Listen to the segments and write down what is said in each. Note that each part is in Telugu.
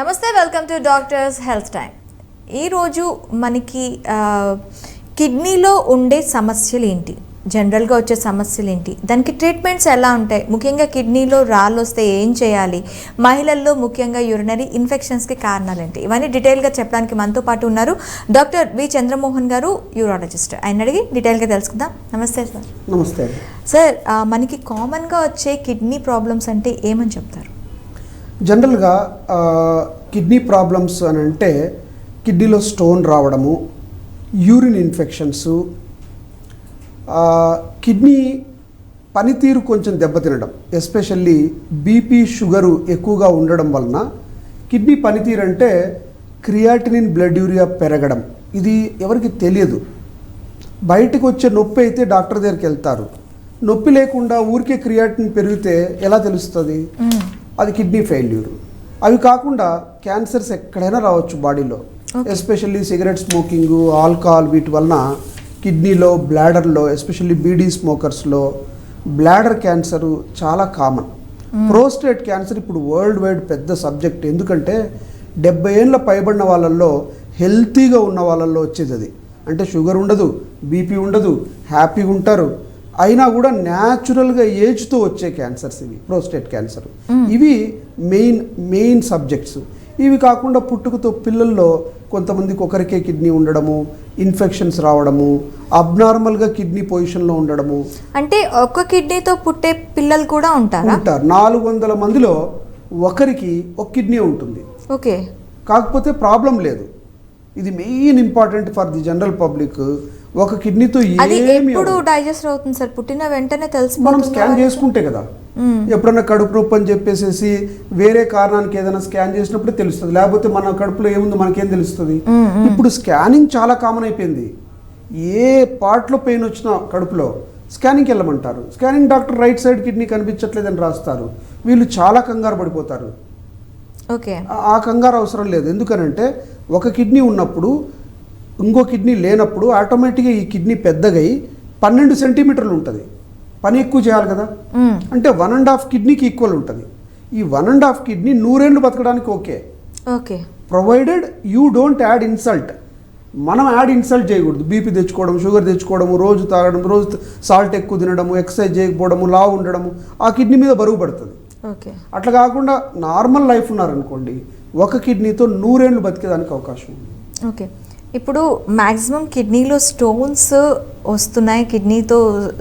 నమస్తే, welcome to doctors health time. ఈరోజు మనకి కిడ్నీలో ఉండే సమస్యలు ఏంటి, జనరల్గా వచ్చే సమస్యలు ఏంటి, దానికి ట్రీట్మెంట్స్ ఎలా ఉంటాయి, ముఖ్యంగా కిడ్నీలో రాళ్ళు వస్తే ఏం చేయాలి, మహిళల్లో ముఖ్యంగా యూరినరీ ఇన్ఫెక్షన్స్కి కారణాలు ఏంటి, ఇవన్నీ డీటెయిల్గా చెప్పడానికి మనతో పాటు ఉన్నారు డాక్టర్ వి చంద్రమోహన్ గారు, యూరాలజిస్ట్. ఆయన అడిగి డీటెయిల్గా తెలుసుకుందాం. నమస్తే సార్. నమస్తే సార్. మనకి కామన్గా వచ్చే కిడ్నీ ప్రాబ్లమ్స్ అంటే ఏమని చెప్తారు? జనరల్గా కిడ్నీ ప్రాబ్లమ్స్ అని అంటే కిడ్నీలో స్టోన్ రావడము, యూరిన్ ఇన్ఫెక్షన్స్, కిడ్నీ పనితీరు కొంచెం దెబ్బతినడం, ఎస్పెషల్లీ బీపీ షుగరు ఎక్కువగా ఉండడం వలన కిడ్నీ పనితీరు అంటే క్రియాటినిన్ బ్లడ్ యూరియా పెరగడం. ఇది ఎవరికి తెలియదు. బయటకు వచ్చే నొప్పి అయితే డాక్టర్ దగ్గరికి వెళ్తారు. నొప్పి లేకుండా ఊరికే క్రియాటినిన్ పెరిగితే ఎలా తెలుస్తుంది? అది కిడ్నీ ఫెయిల్యూర్. అవి కాకుండా క్యాన్సర్స్ ఎక్కడైనా రావచ్చు బాడీలో, ఎస్పెషల్లీ సిగరెట్ స్మోకింగ్, ఆల్కహాల్, వీటి వలన కిడ్నీలో, బ్లాడర్లో, ఎస్పెషల్లీ బీడీ స్మోకర్స్లో బ్లాడర్ క్యాన్సరు చాలా కామన్. ప్రోస్టేట్ క్యాన్సర్ ఇప్పుడు వరల్డ్ వైడ్ పెద్ద సబ్జెక్ట్. ఎందుకంటే 70 ఏళ్ళ పైబడిన వాళ్ళల్లో, హెల్తీగా ఉన్న వాళ్ళల్లో వచ్చేది అది. అంటే షుగర్ ఉండదు, బీపీ ఉండదు, హ్యాపీగా ఉంటారు, అయినా కూడా న్యాచురల్గా ఏజ్తో వచ్చే క్యాన్సర్స్ ఇవి, ప్రోస్టేట్ క్యాన్సర్. ఇవి మెయిన్ సబ్జెక్ట్స్. ఇవి కాకుండా పుట్టుకతో పిల్లల్లో కొంతమందికి ఒకరికే కిడ్నీ ఉండడము, ఇన్ఫెక్షన్స్ రావడము, అబ్నార్మల్గా కిడ్నీ పొజిషన్లో ఉండడము. అంటే ఒక్క కిడ్నీతో పుట్టే పిల్లలు కూడా ఉంటారు. 400 మందిలో ఒకరికి ఒక కిడ్నీ ఉంటుంది. ఓకే. కాకపోతే ప్రాబ్లం లేదు. ఇది main important for the general public. ఒక కిడ్నీతో ఎప్పుడు డైజెస్ట్ అవుతుంది సార్? పుట్టిన వెంటనే తెలుసు. మనం స్కాన్ చేసుకుంటే కదా, ఎప్పుడన్నా కడుపు నొప్పి అని చెప్పేసి వేరే కారణానికి ఏదైనా స్కాన్ చేసినప్పుడు తెలుస్తుంది. లేకపోతే మన కడుపులో ఏముందో మనకేం తెలుస్తుంది? ఇప్పుడు స్కానింగ్ చాలా కామన్ అయిపోయింది. ఏ పార్ట్లో పెయిన్ వచ్చినా కడుపులో స్కానింగ్కి వెళ్ళమంటారు. Scanning doctor right side kidney కనిపించట్లేదని రాస్తారు. వీళ్ళు చాలా కంగారు పడిపోతారు. ఓకే. ఆ కంగారు అవసరం లేదు. ఎందుకనంటే ఒక కిడ్నీ ఉన్నప్పుడు ఇంకో కిడ్నీ లేనప్పుడు ఆటోమేటిక్గా ఈ కిడ్నీ పెద్దగై 12 సెంటీమీటర్లు ఉంటుంది. పని ఎక్కువ చేయాలి కదా, అంటే 1.5 కిడ్నీకి ఈక్వల్ ఉంటుంది. ఈ 1.5 కిడ్నీ 100 ఏళ్ళు బతకడానికి okay. Okay, provided you don't add insult. మనం యాడ్ ఇన్సల్ట్ చేయకూడదు. బీపీ తెచ్చుకోవడం, షుగర్ తెచ్చుకోవడము, రోజు తాగడం, రోజు సాల్ట్ ఎక్కువ తినడము, ఎక్సర్సైజ్ చేయకపోవడము, లావు ఉండడము, ఆ కిడ్నీ మీద బరువు పడుతుంది. ఓకే. అట్లా కాకుండా నార్మల్ లైఫ్ ఉన్నారనుకోండి, ఒక కిడ్నీతో 100 ఏళ్ళు బతికేదానికి అవకాశం ఉంది. ఓకే. ఇప్పుడు మ్యాక్సిమం కిడ్నీలో స్టోన్స్ వస్తున్నాయి, కిడ్నీతో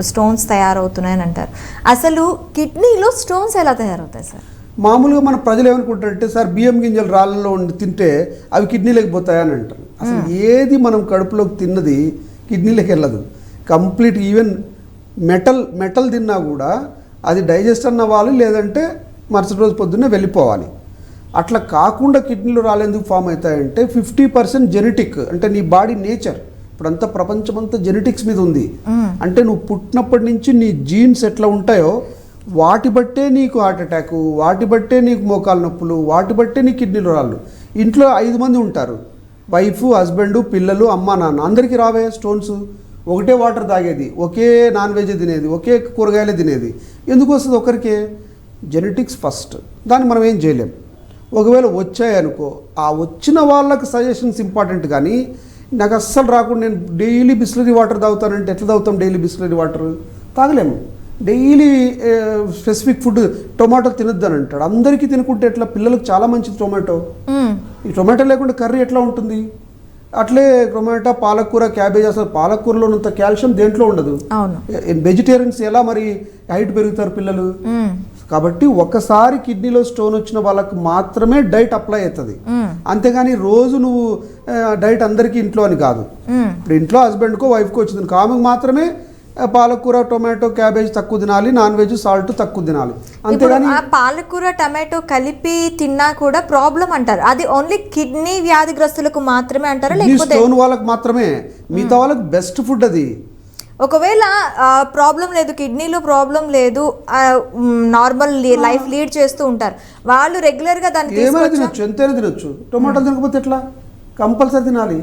స్టోన్స్ తయారవుతున్నాయని అంటారు. అసలు కిడ్నీలో స్టోన్స్ ఎలా తయారవుతాయి సార్? మామూలుగా మన ప్రజలు ఏమనుకుంటారంటే, సార్ బియ్యం గింజలు రాళ్ళలో ఉండి తింటే అవి కిడ్నీలోకి పోతాయని అంటారు. అసలు ఏది మనం కడుపులోకి తిన్నది కిడ్నీలోకి వెళ్ళదు. కంప్లీట్ ఈవెన్ మెటల్ తిన్నా కూడా అది డైజెస్ట్ అన్న వాళ్ళు, లేదంటే మరుసటి రోజు పొద్దున్నే వెళ్ళిపోవాలి. అట్లా కాకుండా కిడ్నీలో రాళ్ళెందుకు ఫామ్ అవుతాయంటే 50% జెనెటిక్. అంటే నీ బాడీ నేచర్ ఇప్పుడంతా ప్రపంచమంతా జెనెటిక్స్ మీద ఉంది. అంటే నువ్వు పుట్టినప్పటి నుంచి నీ జీన్స్ ఎట్లా ఉంటాయో వాటి బట్టే నీకు హార్ట్ అటాక్, వాటి బట్టే నీకు మోకాలు నొప్పులు, వాటి బట్టే నీ కిడ్నీలో రాళ్ళు. ఇంట్లో 5 మంది ఉంటారు, వైఫ్, హస్బెండ్, పిల్లలు, అమ్మ, నాన్న, అందరికీ రావే స్టోన్స్. ఒకటే వాటర్ తాగేది, ఒకే నాన్ వెజ్ తినేది, ఒకే కూరగాయలే తినేది. ఎందుకు వస్తుంది ఒకరికే? Genetics first. దాన్ని మనం ఏం చేయలేం. ఒకవేళ వచ్చాయనుకో, ఆ వచ్చిన వాళ్ళకి సజెషన్స్ ఇంపార్టెంట్. కానీ నాకు అస్సలు రాకుండా నేను డైలీ బిస్లరీ వాటర్ తాగుతానంటే ఎట్లా తాగుతాం? డైలీ బిస్లరీ వాటర్ తాగలేము. డైలీ స్పెసిఫిక్ ఫుడ్, టొమాటో తినొద్దు అని అంటాడు. అందరికీ తినుకుంటే ఎట్లా? పిల్లలకు చాలా మంచిది టొమాటో. ఈ టొమాటో లేకుండా కర్రీ ఎట్లా ఉంటుంది? అట్లే టొమాటో, పాలకూర, క్యాబేజ్. అసలు పాలకూరలో ఉన్నంత కాల్షియం దేంట్లో ఉండదు. వెజిటేరియన్స్ ఎలా మరి హైట్ పెరుగుతారు పిల్లలు? కాబట్టి ఒకసారి కిడ్నీలో స్టోన్ వచ్చిన వాళ్ళకి మాత్రమే డైట్ అప్లై అవుతుంది. అంతేగాని రోజు నువ్వు డైట్ అందరికీ ఇంట్లో అని కాదు. ఇప్పుడు ఇంట్లో హస్బెండ్కో, వైఫ్కో వచ్చింది, ఆమెకు మాత్రమే పాలకూర, టొమాటో, క్యాబేజ్ తక్కువ తినాలి, నాన్ వెజ్, సాల్ట్ తక్కువ తినాలి. అంతేగాని పాలకూర, టమాటో కలిపి తిన్నా కూడా ప్రాబ్లం అంటారు. అది ఓన్లీ కిడ్నీ వ్యాధిగ్రస్తులకు మాత్రమే అంటారా, లేకపోతే స్టోన్ వాళ్ళకి మాత్రమే? మిగతా వాళ్ళకి బెస్ట్ ఫుడ్ అది. ఒకవేళ ప్రాబ్లం లేదు, కిడ్నీలో ప్రాబ్లం లేదు, నార్మల్ లైఫ్ లీడ్ చేస్తూ ఉంటారు వాళ్ళు, రెగ్యులర్గా దాన్ని ఏమైనా తినొచ్చు, ఎంతైనా తినొచ్చు. టొమాటోలు తినకపోతే ఎట్లా? కంపల్సరీ తినాలి.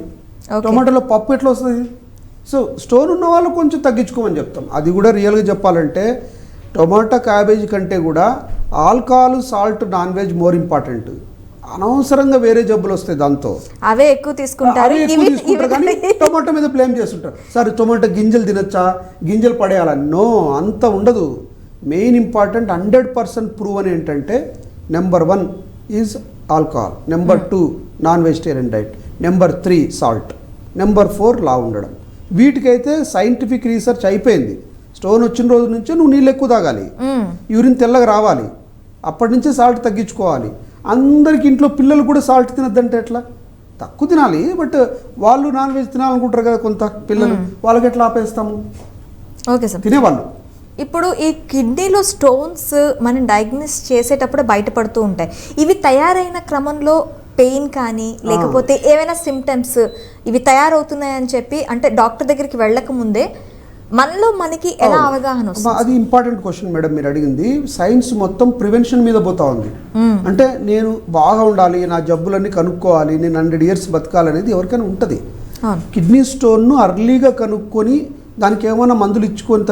టొమాటోలో పప్పు ఎట్లా వస్తుంది? సో స్టోన్ ఉన్న వాళ్ళు కొంచెం తగ్గించుకోమని చెప్తాం. అది కూడా రియల్గా చెప్పాలంటే టొమాటో, క్యాబేజీ కంటే కూడా alcohol, salt, non veg more important. అనవసరంగా వేరే జబ్బులు వస్తాయి దాంతో. అవే ఎక్కువ తీసుకుంటారు. అవే ఎక్కువ తీసుకుంటారు కానీ టొమాటో మీద బ్లేమ్ చేస్తుంటారు. సార్ టొమాటో గింజలు తినొచ్చా, గింజలు పడేయాలా? నో, అంత ఉండదు. మెయిన్ ఇంపార్టెంట్ 100% ప్రూవ్ అని ఏంటంటే number 1 is alcohol, number 2 non vegetarian diet, number 3 salt, number 4 లావు ఉండడం. వీటికైతే సైంటిఫిక్ రీసెర్చ్ అయిపోయింది. స్టోన్ వచ్చిన రోజు నుంచే నువ్వు నీళ్ళు ఎక్కువ తాగాలి, యూరిన్ తెల్లగా రావాలి, అప్పటి నుంచే సాల్ట్ తగ్గించుకోవాలి. అందరికి ఇంట్లో పిల్లలు కూడా సాల్ట్ తినద్దంటే ఎట్లా? తక్కువ తినాలి, బట్ వాళ్ళు నాన్ వెజ్ తినాలనుకుంటారు కదా కొంత పిల్లలు, వాళ్ళకి ఎట్లా ఆపేస్తాము? ఓకే సార్, తినేవాళ్ళు. ఇప్పుడు ఈ కిడ్నీలో స్టోన్స్ మనం డయాగ్నోస్ చేసేటప్పుడు బయటపడుతూ ఉంటాయి. ఇవి తయారైన క్రమంలో పెయిన్ కానీ లేకపోతే ఏమైనా సిమ్టమ్స్ ఇవి తయారవుతున్నాయని చెప్పి అంటే డాక్టర్ దగ్గరికి వెళ్ళక ముందే మనలో మనకి ఎలా అవగాహన వస్తుంది? అది ఇంపార్టెంట్ క్వశ్చన్ మేడం మీరు అడిగింది. సైన్స్ మొత్తం ప్రివెన్షన్ మీద పోతా ఉంది. అంటే నేను బాగా ఉండాలి, నా జబ్బులన్నీ కనుక్కోవాలి, నేను 100 years బతకాలనేది ఎవరికైనా ఉంటుంది. కిడ్నీ స్టోన్ను అర్లీగా కనుక్కొని దానికి ఏమైనా మందులు ఇచ్చుకొని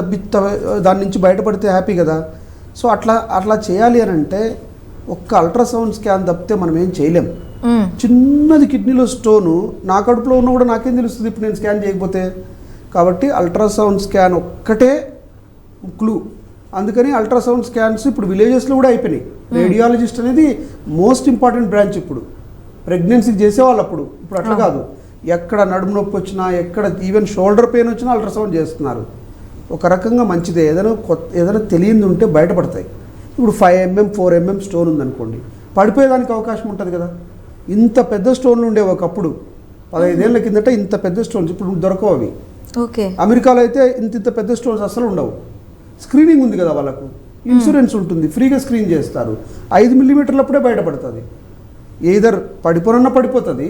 దాని నుంచి బయటపడితే హ్యాపీ కదా. సో అట్లా చేయాలి అని అంటే ఒక్క అల్ట్రాసౌండ్ స్కాన్ తప్పితే మనం ఏం చేయలేం. చిన్నది కిడ్నీలో స్టోను నా కడుపులో ఉన్నా కూడా నాకేం తెలుస్తుంది ఇప్పుడు నేను స్కాన్ చేయకపోతే? కాబట్టి అల్ట్రాసౌండ్ స్కాన్ ఒక్కటే క్లూ. అందుకని అల్ట్రాసౌండ్ స్కాన్స్ ఇప్పుడు విలేజెస్లో కూడా అయిపోయినాయి. రేడియాలజిస్ట్ అనేది మోస్ట్ ఇంపార్టెంట్ బ్రాంచ్ ఇప్పుడు. ప్రెగ్నెన్సీకి చేసేవాళ్ళు అప్పుడు, ఇప్పుడు అట్లా కాదు. ఎక్కడ నడుము నొప్పి వచ్చినా, ఎక్కడ ఈవెన్ షోల్డర్ పెయిన్ వచ్చినా అల్ట్రాసౌండ్ చేస్తున్నారు. ఒక రకంగా మంచిదే. ఏదైనా తెలియంది ఉంటే బయటపడతాయి. ఇప్పుడు 5 mm 4 mm స్టోన్ ఉందనుకోండి, పడిపోయేదానికి అవకాశం ఉంటుంది కదా. ఇంత పెద్ద స్టోన్లు ఉండేవి ఒకప్పుడు, 15 ఏళ్ల కిందట ఇంత పెద్ద స్టోన్స్, ఇప్పుడు దొరకవు అవి. ఓకే, అమెరికాలో అయితే ఇంత పెద్ద స్టోన్స్ అసలు ఉండవు. స్క్రీనింగ్ ఉంది కదా వాళ్ళకు, ఇన్సూరెన్స్ ఉంటుంది, ఫ్రీగా స్క్రీన్ చేస్తారు. 5 mm అప్పుడే బయటపడుతుంది. ఏదర్ పడిపోనన్నా పడిపోతుంది,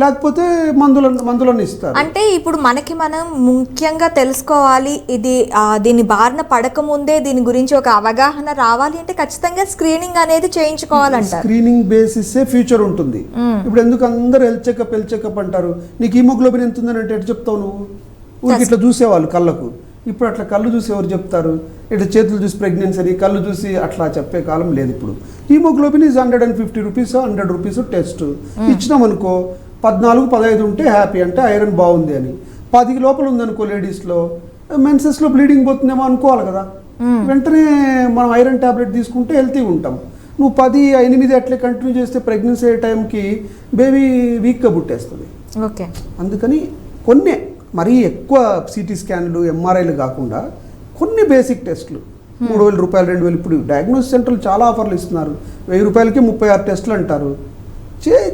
లేకపోతే మందులను ఇస్తారు. అంటే ఇప్పుడు మనకి మనం ముఖ్యంగా తెలుసుకోవాలి, ఇది దీని బారిన పడకముందే దీని గురించి ఒక అవగాహన రావాలి అంటే ఖచ్చితంగా స్క్రీనింగ్ అనేది చేయించుకోవాలంట. స్క్రీనింగ్ బేసిసే ఫ్యూచర్ ఉంటుంది. ఇప్పుడు ఎందుకు అందరూ హెల్త్ చెకప్ అంటారు? నీకు హీమోగ్లోబిన్ ఎంత ఉందని అంటే ఎట్లా చెప్తావు నువ్వు? ఊరికి ఇట్లా చూసేవాళ్ళు కళ్ళకు. ఇప్పుడు అట్లా కళ్ళు చూసి ఎవరు చెప్తారు? ఇట్లా చేతులు చూసి ప్రెగ్నెన్సీ అని, కళ్ళు చూసి అట్లా చెప్పే కాలం లేదు ఇప్పుడు. Haemoglobin is 150 rupees 100 rupees test ఇచ్చినామనుకో, 14-15 ఉంటే హ్యాపీ, అంటే ఐరన్ బాగుంది అని. 10 లోపల ఉందనుకో లేడీస్లో, మెన్సెస్లో బ్లీడింగ్ పోతుందేమో అనుకోవాలి కదా. వెంటనే మనం ఐరన్ ట్యాబ్లెట్ తీసుకుంటే హెల్తీగా ఉంటాం. నువ్వు 10-8 అట్లే కంటిన్యూ చేస్తే ప్రెగ్నెన్సీ అయ్యే టైంకి బేబీ వీక్గా పుట్టేస్తుంది. ఓకే, అందుకని కొన్ని మరీ ఎక్కువ సిటీ స్కాన్లు ఎంఆర్ఐలు కాకుండా కొన్ని బేసిక్ టెస్ట్లు 3,000 రూపాయలు 2,000. ఇప్పుడు డయాగ్నోసిస్ సెంటర్లు చాలా ఆఫర్లు ఇస్తున్నారు. 1000 రూపాయలకి 36 టెస్టులు అంటారు.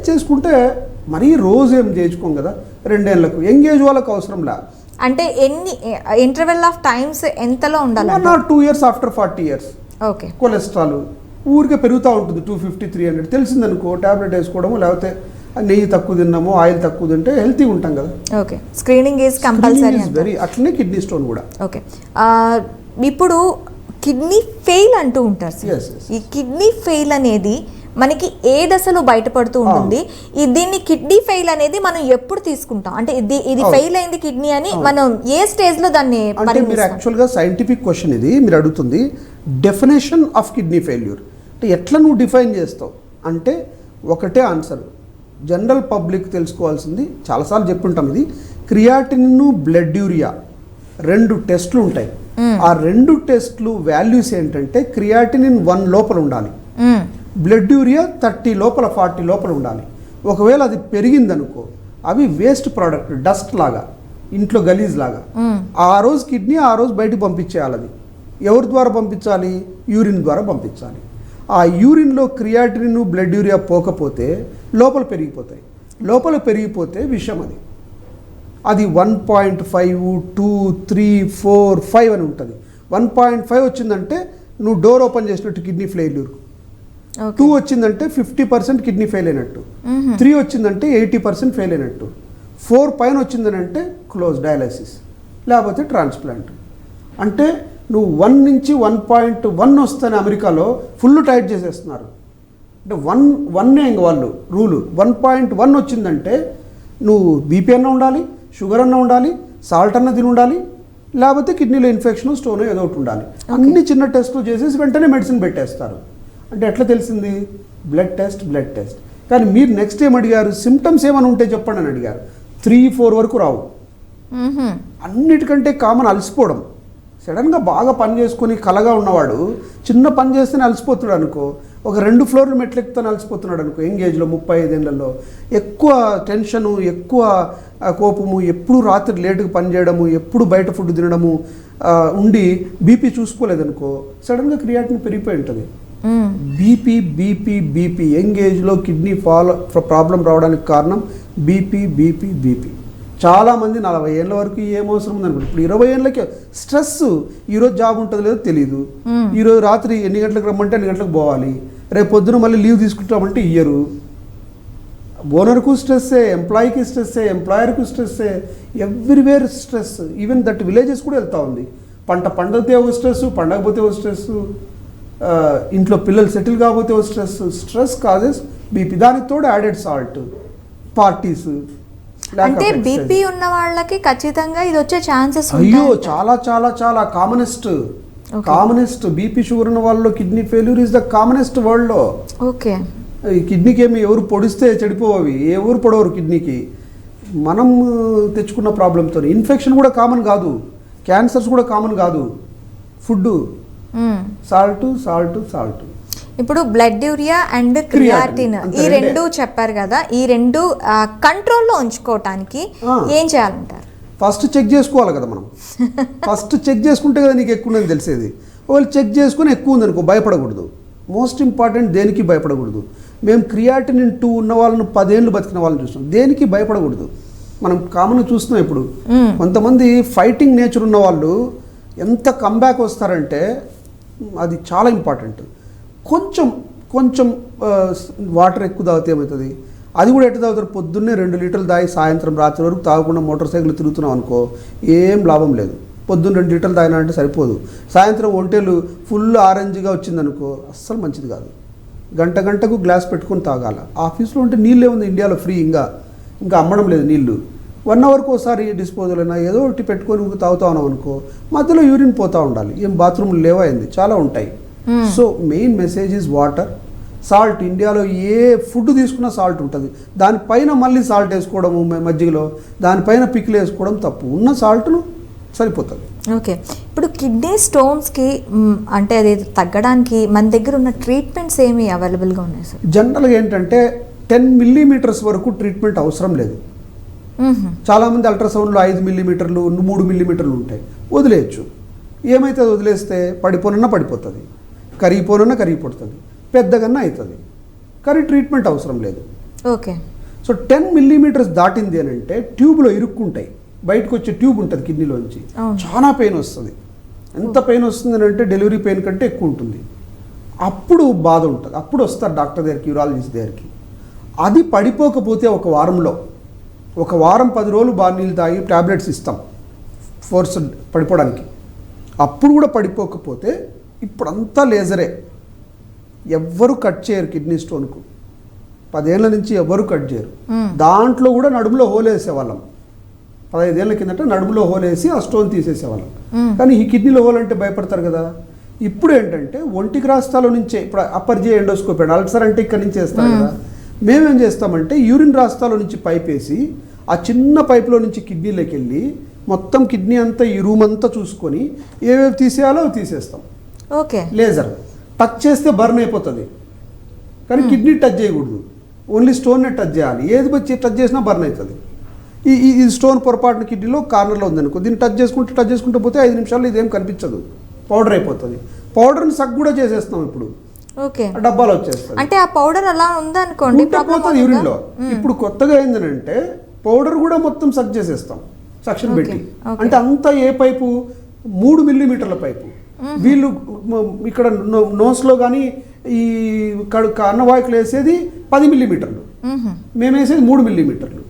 చేసుకుంటే మరీ రోజు ఏం చేయించుకోం కదా. 2 ఏళ్ళకు ఎంగేజ్ వాళ్ళకు అవసరంలా. అంటే ఎన్ని ఇంటర్వెల్ ఆఫ్ టైమ్స్ ఎంతలో ఉండాలి? 1 or 2 years after 40 years. Okay, cholesterol ఊరికే పెరుగుతూ ఉంటుంది, 250-300 తెలిసిందనుకో ట్యాబ్లెట్ వేసుకోవడము, లేకపోతే నెయ్యి తక్కువ తిన్నాము, ఆయిల్ తక్కువ తింటే హెల్తీగా ఉంటాం కదా. Okay, screening is compulsory. Very అట్లనే కిడ్నీ స్టోన్ కూడా. ఓకే, ఇప్పుడు కిడ్నీ ఫెయిల్ అంటూ ఉంటారు సార్. ఈ కిడ్నీ ఫెయిల్ అనేది మనకి ఏ దశలో బయటపడుతూ ఉంటుంది? దీన్ని కిడ్నీ ఫెయిల్ అనేది మనం ఎప్పుడు తీసుకుంటాం? అంటే ఇది ఫెయిల్ అయింది కిడ్నీ అని మనం ఏ స్టేజ్ లో దాన్ని? అంటే మీరు యాక్చువల్గా సైంటిఫిక్ క్వశ్చన్ ఇది మీరు అడుగుతుంది. డెఫినేషన్ ఆఫ్ కిడ్నీ ఫెయిల్యూర్ అంటే ఎట్లా నువ్వు డిఫైన్ చేస్తావు అంటే ఒకటే ఆన్సర్. జనరల్ పబ్లిక్ తెలుసుకోవాల్సింది, చాలాసార్లు చెప్పుంటాం ఇది, క్రియాటినిన్ బ్లడ్ యూరియా 2 టెస్టులు ఉంటాయి. ఆ 2 టెస్టులు వాల్యూస్ ఏంటంటే క్రియాటినిన్ 1 లోపల ఉండాలి, బ్లడ్ యూరియా 30 లోపల 40 లోపల ఉండాలి. ఒకవేళ అది పెరిగిందనుకో అవి వేస్ట్ ప్రోడక్ట్, డస్ట్ లాగా, ఇంట్లో గలీజ్ లాగా. ఆ రోజు కిడ్నీ ఆ రోజు బయటకు పంపించేయాలి. అది ఎవరి ద్వారా పంపించాలి? యూరిన్ ద్వారా పంపించాలి. ఆ యూరిన్లో క్రియాటినిన్ బ్లడ్ యూరియా పోకపోతే లోపల పెరిగిపోతే విషం. అది 1.5 2 3 4 5 అని ఉంటుంది. 1.5 వచ్చిందంటే నువ్వు డోర్ ఓపెన్ చేసినట్టు కిడ్నీ ఫెయిల్యూర్. 2 వచ్చిందంటే 50% కిడ్నీ ఫెయిల్ అయినట్టు. 3 వచ్చిందంటే 80% ఫెయిల్ అయినట్టు. 4 పైన వచ్చిందనంటే క్లోజ్, డయాలసిస్, లేకపోతే ట్రాన్స్ప్లాంట్. అంటే నువ్వు 1 నుంచి 1.1 వస్తానే అమెరికాలో ఫుల్ టైట్ చేసేస్తున్నారు. అంటే 1 ఇంక వాళ్ళు రూలు. 1.1 వచ్చిందంటే నువ్వు బీపీ అన్న ఉండాలి, షుగర్ అన్న ఉండాలి, సాల్ట్ అన్న తిని ఉండాలి, లేకపోతే కిడ్నీలో ఇన్ఫెక్షన్ స్టోన్ ఏదో ఒకటి ఉండాలి. అన్ని చిన్న టెస్టులు చేసేసి వెంటనే మెడిసిన్ పెట్టేస్తారు. అంటే ఎట్లా తెలిసింది? Blood test. కానీ మీరు నెక్స్ట్ ఏం అడిగారు, సిమ్టమ్స్ ఏమైనా ఉంటే చెప్పండి అని అడిగారు. 3-4 వరకు రావు. అన్నిటికంటే కామన్ అలసిపోవడం. సడన్గా బాగా పని చేసుకొని కలగా ఉన్నవాడు చిన్న పని చేస్తేనే అలసిపోతున్నాడు అనుకో, ఒక 2 ఫ్లోర్లు మెట్లు ఎక్కుతానే అలసిపోతున్నాడు అనుకో, యంగ్ ఏజ్లో 35 ఏళ్లలో ఎక్కువ టెన్షను, ఎక్కువ కోపము, ఎప్పుడు రాత్రి లేటుగా పని చేయడము, ఎప్పుడు బయట ఫుడ్ తినడము ఉండి బీపీ చూసుకోలేదనుకో, సడన్గా క్రియాటిన్ పెరిగిపోయి ఉంటుంది. బీపీ యంగ్ ఏజ్లో కిడ్నీ ప్రాబ్లం రావడానికి కారణం బీపీ. చాలామంది 40 ఏళ్ళ వరకు ఏమవసరం ఉందనుకోండి, ఇప్పుడు 20 ఏళ్ళకి స్ట్రెస్, ఈరోజు జాబ్ ఉంటుందో లేదో తెలియదు, ఈరోజు రాత్రి ఎన్ని గంటలకు రమ్మంటే అన్ని గంటలకు పోవాలి, రేపు పొద్దున మళ్ళీ లీవ్ తీసుకుంటామంటే ఇయ్యరు. ఓనర్కు స్ట్రెస్సే, ఎంప్లాయీకి స్ట్రెస్సే, ఎంప్లాయర్కు స్ట్రెస్సే, everywhere stress. Even that villages కూడా వెళ్తూ ఉంది. పండగతే ఒక స్ట్రెస్, పండగపోతే ఒక స్ట్రెస్, ఇంట్లో పిల్లలు సెటిల్ కాకపోతే ఒక స్ట్రెస్ కాజెస్ బీపీ. దానికి తోడు యాడెడ్ సాల్ట్, పార్టీస్. అంటే బీపీ ఉన్న వాళ్ళకి ఖచ్చితంగా ఇది వచ్చే ఛాన్సెస్ అయ్యో చాలా చాలా చాలా కామనెస్ట్. బీపీ షుగర్ ఉన్న వాళ్ళలో kidney failure is the commonest వరల్డ్లో. ఓకే. ఈ కిడ్నీకి ఏమి ఎవరు పొడిస్తే చెడిపోవి, ఎవరు పొడవరు కిడ్నీకి. మనం తెచ్చుకున్న ప్రాబ్లంతో ఇన్ఫెక్షన్ కూడా కామన్ కాదు, క్యాన్సర్స్ కూడా కామన్ కాదు. Food, salt. ఇప్పుడు బ్లడ్ యూరియా అండ్ క్రియాటిన్ ఈ రెండు చెప్పారు కదా, ఈ రెండు కంట్రోల్లో ఉంచుకోవటానికి ఏం చేయాలంటారు? ఫస్ట్ చెక్ చేసుకోవాలి కదా మనం. ఫస్ట్ చెక్ చేసుకుంటే కదా నీకు ఎక్కువ ఉందని తెలిసేది. ఒకవేళ చెక్ చేసుకుని ఎక్కువ ఉందనుకో భయపడకూడదు. మోస్ట్ ఇంపార్టెంట్, దేనికి భయపడకూడదు. మేము క్రియాటిన్ 2 ఉన్న వాళ్ళను 10 ఏళ్ళు బతికిన వాళ్ళని చూస్తాం. దేనికి భయపడకూడదు. మనం కామన్గా చూస్తున్నాం ఇప్పుడు కొంతమంది ఫైటింగ్ నేచర్ ఉన్న వాళ్ళు ఎంత కంబ్యాక్ వస్తారంటే అది చాలా ఇంపార్టెంట్. కొంచెం వాటర్ ఎక్కువ తాగితే ఏమవుతుంది, అది కూడా ఎట్టు తాగుతారు, పొద్దున్నే 2 లీటర్లు తాగి సాయంత్రం రాత్రి వరకు తాగకుండా మోటార్ సైకిల్ తిరుగుతున్నాం అనుకో ఏం లాభం లేదు. పొద్దున్న 2 లీటర్లు తాగినా అంటే సరిపోదు. సాయంత్రం ఒంటేలు ఫుల్ ఆరెంజ్గా వచ్చిందనుకో అస్సలు మంచిది కాదు. గంటకు గ్లాస్ పెట్టుకొని తాగాల. ఆఫీస్లో ఉంటే నీళ్ళే ఉంది ఇండియాలో ఫ్రీ, ఇంకా అమ్మడం లేదు నీళ్ళు. 1 అవర్కి ఒకసారి డిస్పోజల్ అయినా ఏదో ఒకటి పెట్టుకొని తాగుతా ఉన్నాం అనుకో మధ్యలో యూరిన్ పోతూ ఉండాలి. ఏం బాత్రూమ్లు లేవా అయింది, చాలా ఉంటాయి. So main message is water, salt. ఇండియాలో ఏ ఫుడ్ తీసుకున్నా సాల్ట్ ఉంటుంది. దానిపైన మళ్ళీ సాల్ట్ వేసుకోవడము మజ్జిగలో, దానిపైన పిక్లు వేసుకోవడం తప్పు. ఉన్న సాల్ట్ను సరిపోతుంది. ఓకే. ఇప్పుడు కిడ్నీ స్టోన్స్కి అంటే అది తగ్గడానికి మన దగ్గర ఉన్న ట్రీట్మెంట్స్ ఏమి అవైలబుల్గా ఉన్నాయి సార్? జనరల్గా ఏంటంటే 10 మిల్లీమీటర్స్ వరకు ట్రీట్మెంట్ అవసరం లేదు. చాలామంది అల్ట్రాసౌండ్లో 5 మిల్లీమీటర్లు 3 మిల్లీమీటర్లు ఉంటాయి, వదిలేయచ్చు. ఏమైతే వదిలేస్తే పడిపోనన్నా పడిపోతుంది, కరిగిపోతుంది, పెద్దగన్నా అవుతుంది. కానీ ట్రీట్మెంట్ అవసరం లేదు. ఓకే. సో 10 మిల్లీమీటర్స్ దాటింది అని అంటే ట్యూబ్లో ఇరుక్కుంటాయి, బయటకు వచ్చే ట్యూబ్ ఉంటుంది కిడ్నీలోంచి, చాలా పెయిన్ వస్తుంది. ఎంత పెయిన్ వస్తుంది అంటే డెలివరీ పెయిన్ కంటే ఎక్కువ ఉంటుంది. అప్పుడు బాధ ఉంటుంది. అప్పుడు వస్తారు డాక్టర్ దగ్గరికి, యూరాలజిస్ట్ దగ్గరికి. అది పడిపోకపోతే ఒక వారం 10 రోజులు బాగా నీళ్ళు తాగి ట్యాబ్లెట్స్ ఇస్తాం ఫోర్స్ పడిపోవడానికి. అప్పుడు కూడా పడిపోకపోతే ఇప్పుడంతా లేజరే. ఎవ్వరు కట్ చేయరు కిడ్నీ స్టోన్కు. 10 ఏళ్ళ నుంచి ఎవ్వరు కట్ చేయరు. దాంట్లో కూడా నడుములో హోలేసేవాళ్ళం. 15 ఏళ్ళ కిందట నడుములో హోలేసి ఆ స్టోన్ తీసేసేవాళ్ళం. కానీ ఈ కిడ్నీలో హోల్ అంటే భయపడతారు కదా. ఇప్పుడు ఏంటంటే ఒంటికి రాస్తాలో నుంచే, ఇప్పుడు అప్పర్ జే ఎండోస్కోపీ అల్సర్ అంటే ఇక్కడ నుంచి వేస్తారు కదా, మేమేం చేస్తామంటే యూరిన్ రాస్తాలో నుంచి పైప్ వేసి ఆ చిన్న పైపులో నుంచి కిడ్నీలోకి వెళ్ళి మొత్తం కిడ్నీ అంతా ఈ రూమ్ అంతా చూసుకొని ఏవేవి తీసేయాలో అవి తీసేస్తాం. ఓకే. లేజర్ టచ్ చేస్తే బర్న్ అయిపోతుంది, కానీ కిడ్నీ టచ్ చేయకూడదు, ఓన్లీ స్టోన్నే టచ్ చేయాలి. ఏది వచ్చి టచ్ చేసినా బర్న్ అవుతుంది. ఈ స్టోన్ పొరపాటున కిడ్నీలో కార్నర్లో ఉందనుకో, దీన్ని టచ్ చేసుకుంటూ పోతే 5 నిమిషాల్లో ఇదేం కనిపించదు, పౌడర్ అయిపోతుంది. పౌడర్ని సక్ కూడా చేసేస్తాం ఇప్పుడు. ఓకే. డబ్బాలు వచ్చేస్తాయి. అంటే ఆ పౌడర్ అలా ఉందనుకోండి పోతుంది యూరిన్లో. ఇప్పుడు కొత్తగా ఏంటంటే పౌడర్ కూడా మొత్తం సక్ చేసేస్తాం, సక్షన్ పెట్టి. అంటే అంతా ఏ పైపు, 3 మిల్లీమీటర్ల పైపు. వీళ్ళు ఇక్కడ నోస్లో కానీ ఈ అన్నవాయికలు వేసేది 10 మిల్లీమీటర్లు, మేము వేసేది 3 మిల్లీమీటర్లు.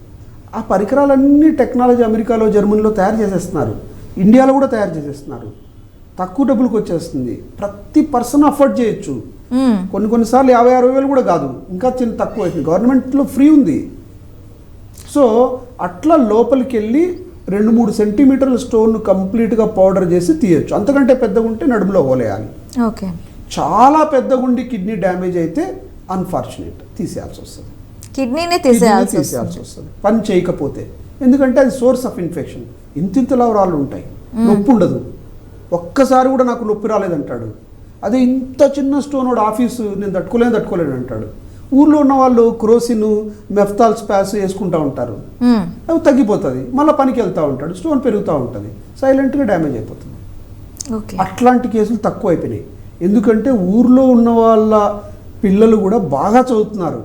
ఆ పరికరాలన్నీ టెక్నాలజీ అమెరికాలో, జర్మనీలో తయారు చేసేస్తున్నారు, ఇండియాలో కూడా తయారు చేసేస్తున్నారు. తక్కువ డబ్బులకు వచ్చేస్తుంది, ప్రతి పర్సన్ అఫోర్డ్ చేయొచ్చు. కొన్నిసార్లు 50-60 వేలు కూడా కాదు, ఇంకా చిన్న తక్కువ అవుతుంది. గవర్నమెంట్లో ఫ్రీ ఉంది. సో అట్లా లోపలికి వెళ్ళి 2-3 సెంటీమీటర్ల స్టోన్ కంప్లీట్గా పౌడర్ చేసి తీయచ్చు. అంతకంటే పెద్దగా ఉంటే నడుములో హోలేయాలి. ఓకే. చాలా పెద్దగుండి కిడ్నీ డ్యామేజ్ అయితే అన్ఫార్చునేట్ తీసేయాల్సి వస్తుంది. కిడ్నీనే తీసేయాల్సి వస్తుంది పని చేయకపోతే. ఎందుకంటే అది సోర్స్ ఆఫ్ ఇన్ఫెక్షన్. ఇంతింతలా రాళ్ళు ఉంటాయి, నొప్పి ఉండదు. ఒక్కసారి కూడా నాకు నొప్పి రాలేదంటాడు. అదే ఇంత చిన్న స్టోన్ వాడు ఆఫీసు నేను తట్టుకోలేను అంటాడు. ఊర్లో ఉన్న వాళ్ళు క్రోసిన్, మెఫ్తాల్ స్పాస్ వేసుకుంటూ ఉంటారు, అవి తగ్గిపోతుంది. మళ్ళీ పనికి వెళ్తూ ఉంటాడు, స్టోన్ పెరుగుతూ ఉంటుంది, సైలెంట్గా డ్యామేజ్ అయిపోతుంది. అట్లాంటి కేసులు తక్కువ అయిపోయినాయి. ఎందుకంటే ఊర్లో ఉన్న వాళ్ళ పిల్లలు కూడా బాగా చదువుతున్నారు,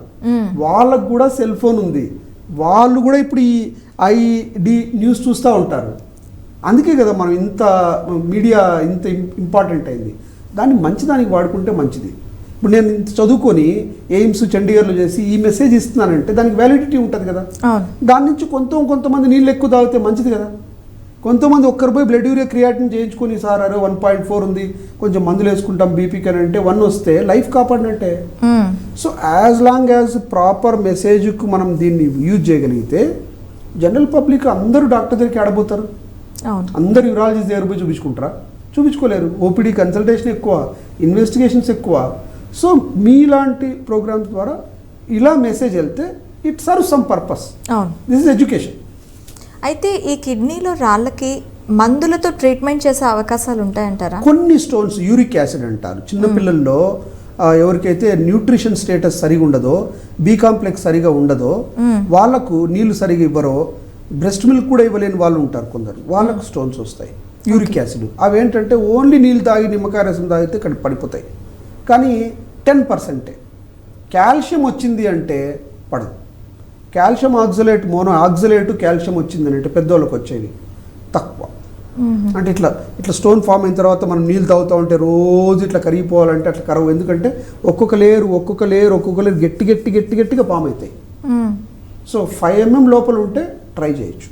వాళ్ళకు కూడా సెల్ ఫోన్ ఉంది, వాళ్ళు కూడా ఇప్పుడు ఈ ఐడి న్యూస్ చూస్తూ ఉంటారు. అందుకే కదా మనం ఇంత మీడియా ఇంత ఇంపార్టెంట్ అయింది. దాన్ని మంచిదానికి వాడుకుంటే మంచిది. ఇప్పుడు నేను ఇంత చదువుకొని ఎయిమ్స్ చండీగఢ్లో చేసి ఈ మెసేజ్ ఇస్తున్నానంటే దానికి వ్యాలిడిటీ ఉంటుంది కదా. దాని నుంచి కొంతమంది నీళ్ళు ఎక్కువ తాగితే మంచిది కదా. కొంతమంది ఒక్కరు పోయి బ్లడ్ యూరియా క్రియాటిన్ చేయించుకొని సార్ అరే 1.4 ఉంది, కొంచెం మందులు వేసుకుంటాం బీపీకి అని అంటే 1 వస్తే లైఫ్ కాపాడినట్టే. So as long as proper మెసేజ్కు మనం దీన్ని యూజ్ చేయగలిగితే జనరల్ పబ్లిక్ అందరూ డాక్టర్ దగ్గరికి ఆడబోతారు. అందరు యూరాలజిస్ట్ దగ్గర పోయి చూపించుకుంటారా? చూపించుకోలేరు. ఓపీడీ కన్సల్టేషన్ ఎక్కువ, ఇన్వెస్టిగేషన్స్ ఎక్కువ. సో మీలాంటి ప్రోగ్రామ్స్ ద్వారా ఇలా మెసేజ్ వెళ్తే it serve some purpose. This is education. అయితే ఈ కిడ్నీలో రాళ్ళకి మందులతో ట్రీట్మెంట్ చేసే అవకాశాలు ఉంటాయంటారా? కొన్ని స్టోన్స్ యూరిక్ యాసిడ్ అంటారు. చిన్నపిల్లల్లో ఎవరికైతే న్యూట్రిషన్ స్టేటస్ సరిగా ఉండదో, బి కాంప్లెక్స్ సరిగా ఉండదో, వాళ్ళకు నీళ్లు సరిగా ఇవ్వరో, బ్రెస్ట్ మిల్క్ కూడా ఇవ్వలేని వాళ్ళు ఉంటారు కొందరు, వాళ్ళకు స్టోన్స్ వస్తాయి. యూరిక్ యాసిడ్ అవి ఏంటంటే ఓన్లీ నీళ్ళు తాగి నిమ్మకాయ రసం తాగితే ఇక్కడ పడిపోతాయి. కానీ 10%. కాల్షియం వచ్చింది అంటే పడదు. Calcium oxalate, mono oxalate calcium వచ్చిందని అంటే పెద్దోళ్ళకి వచ్చేది తక్కువ. అంటే ఇట్లా స్టోన్ ఫామ్ అయిన తర్వాత మనం నీళ్ళు తాగుతూ ఉంటే రోజు ఇట్లా కరిగిపోవాలంటే అట్లా కరవు. ఎందుకంటే ఒక్కొక్క లేయర్ గట్టిగా ఫామ్ అవుతాయి. సో 5 mm లోపల ఉంటే ట్రై చేయొచ్చు.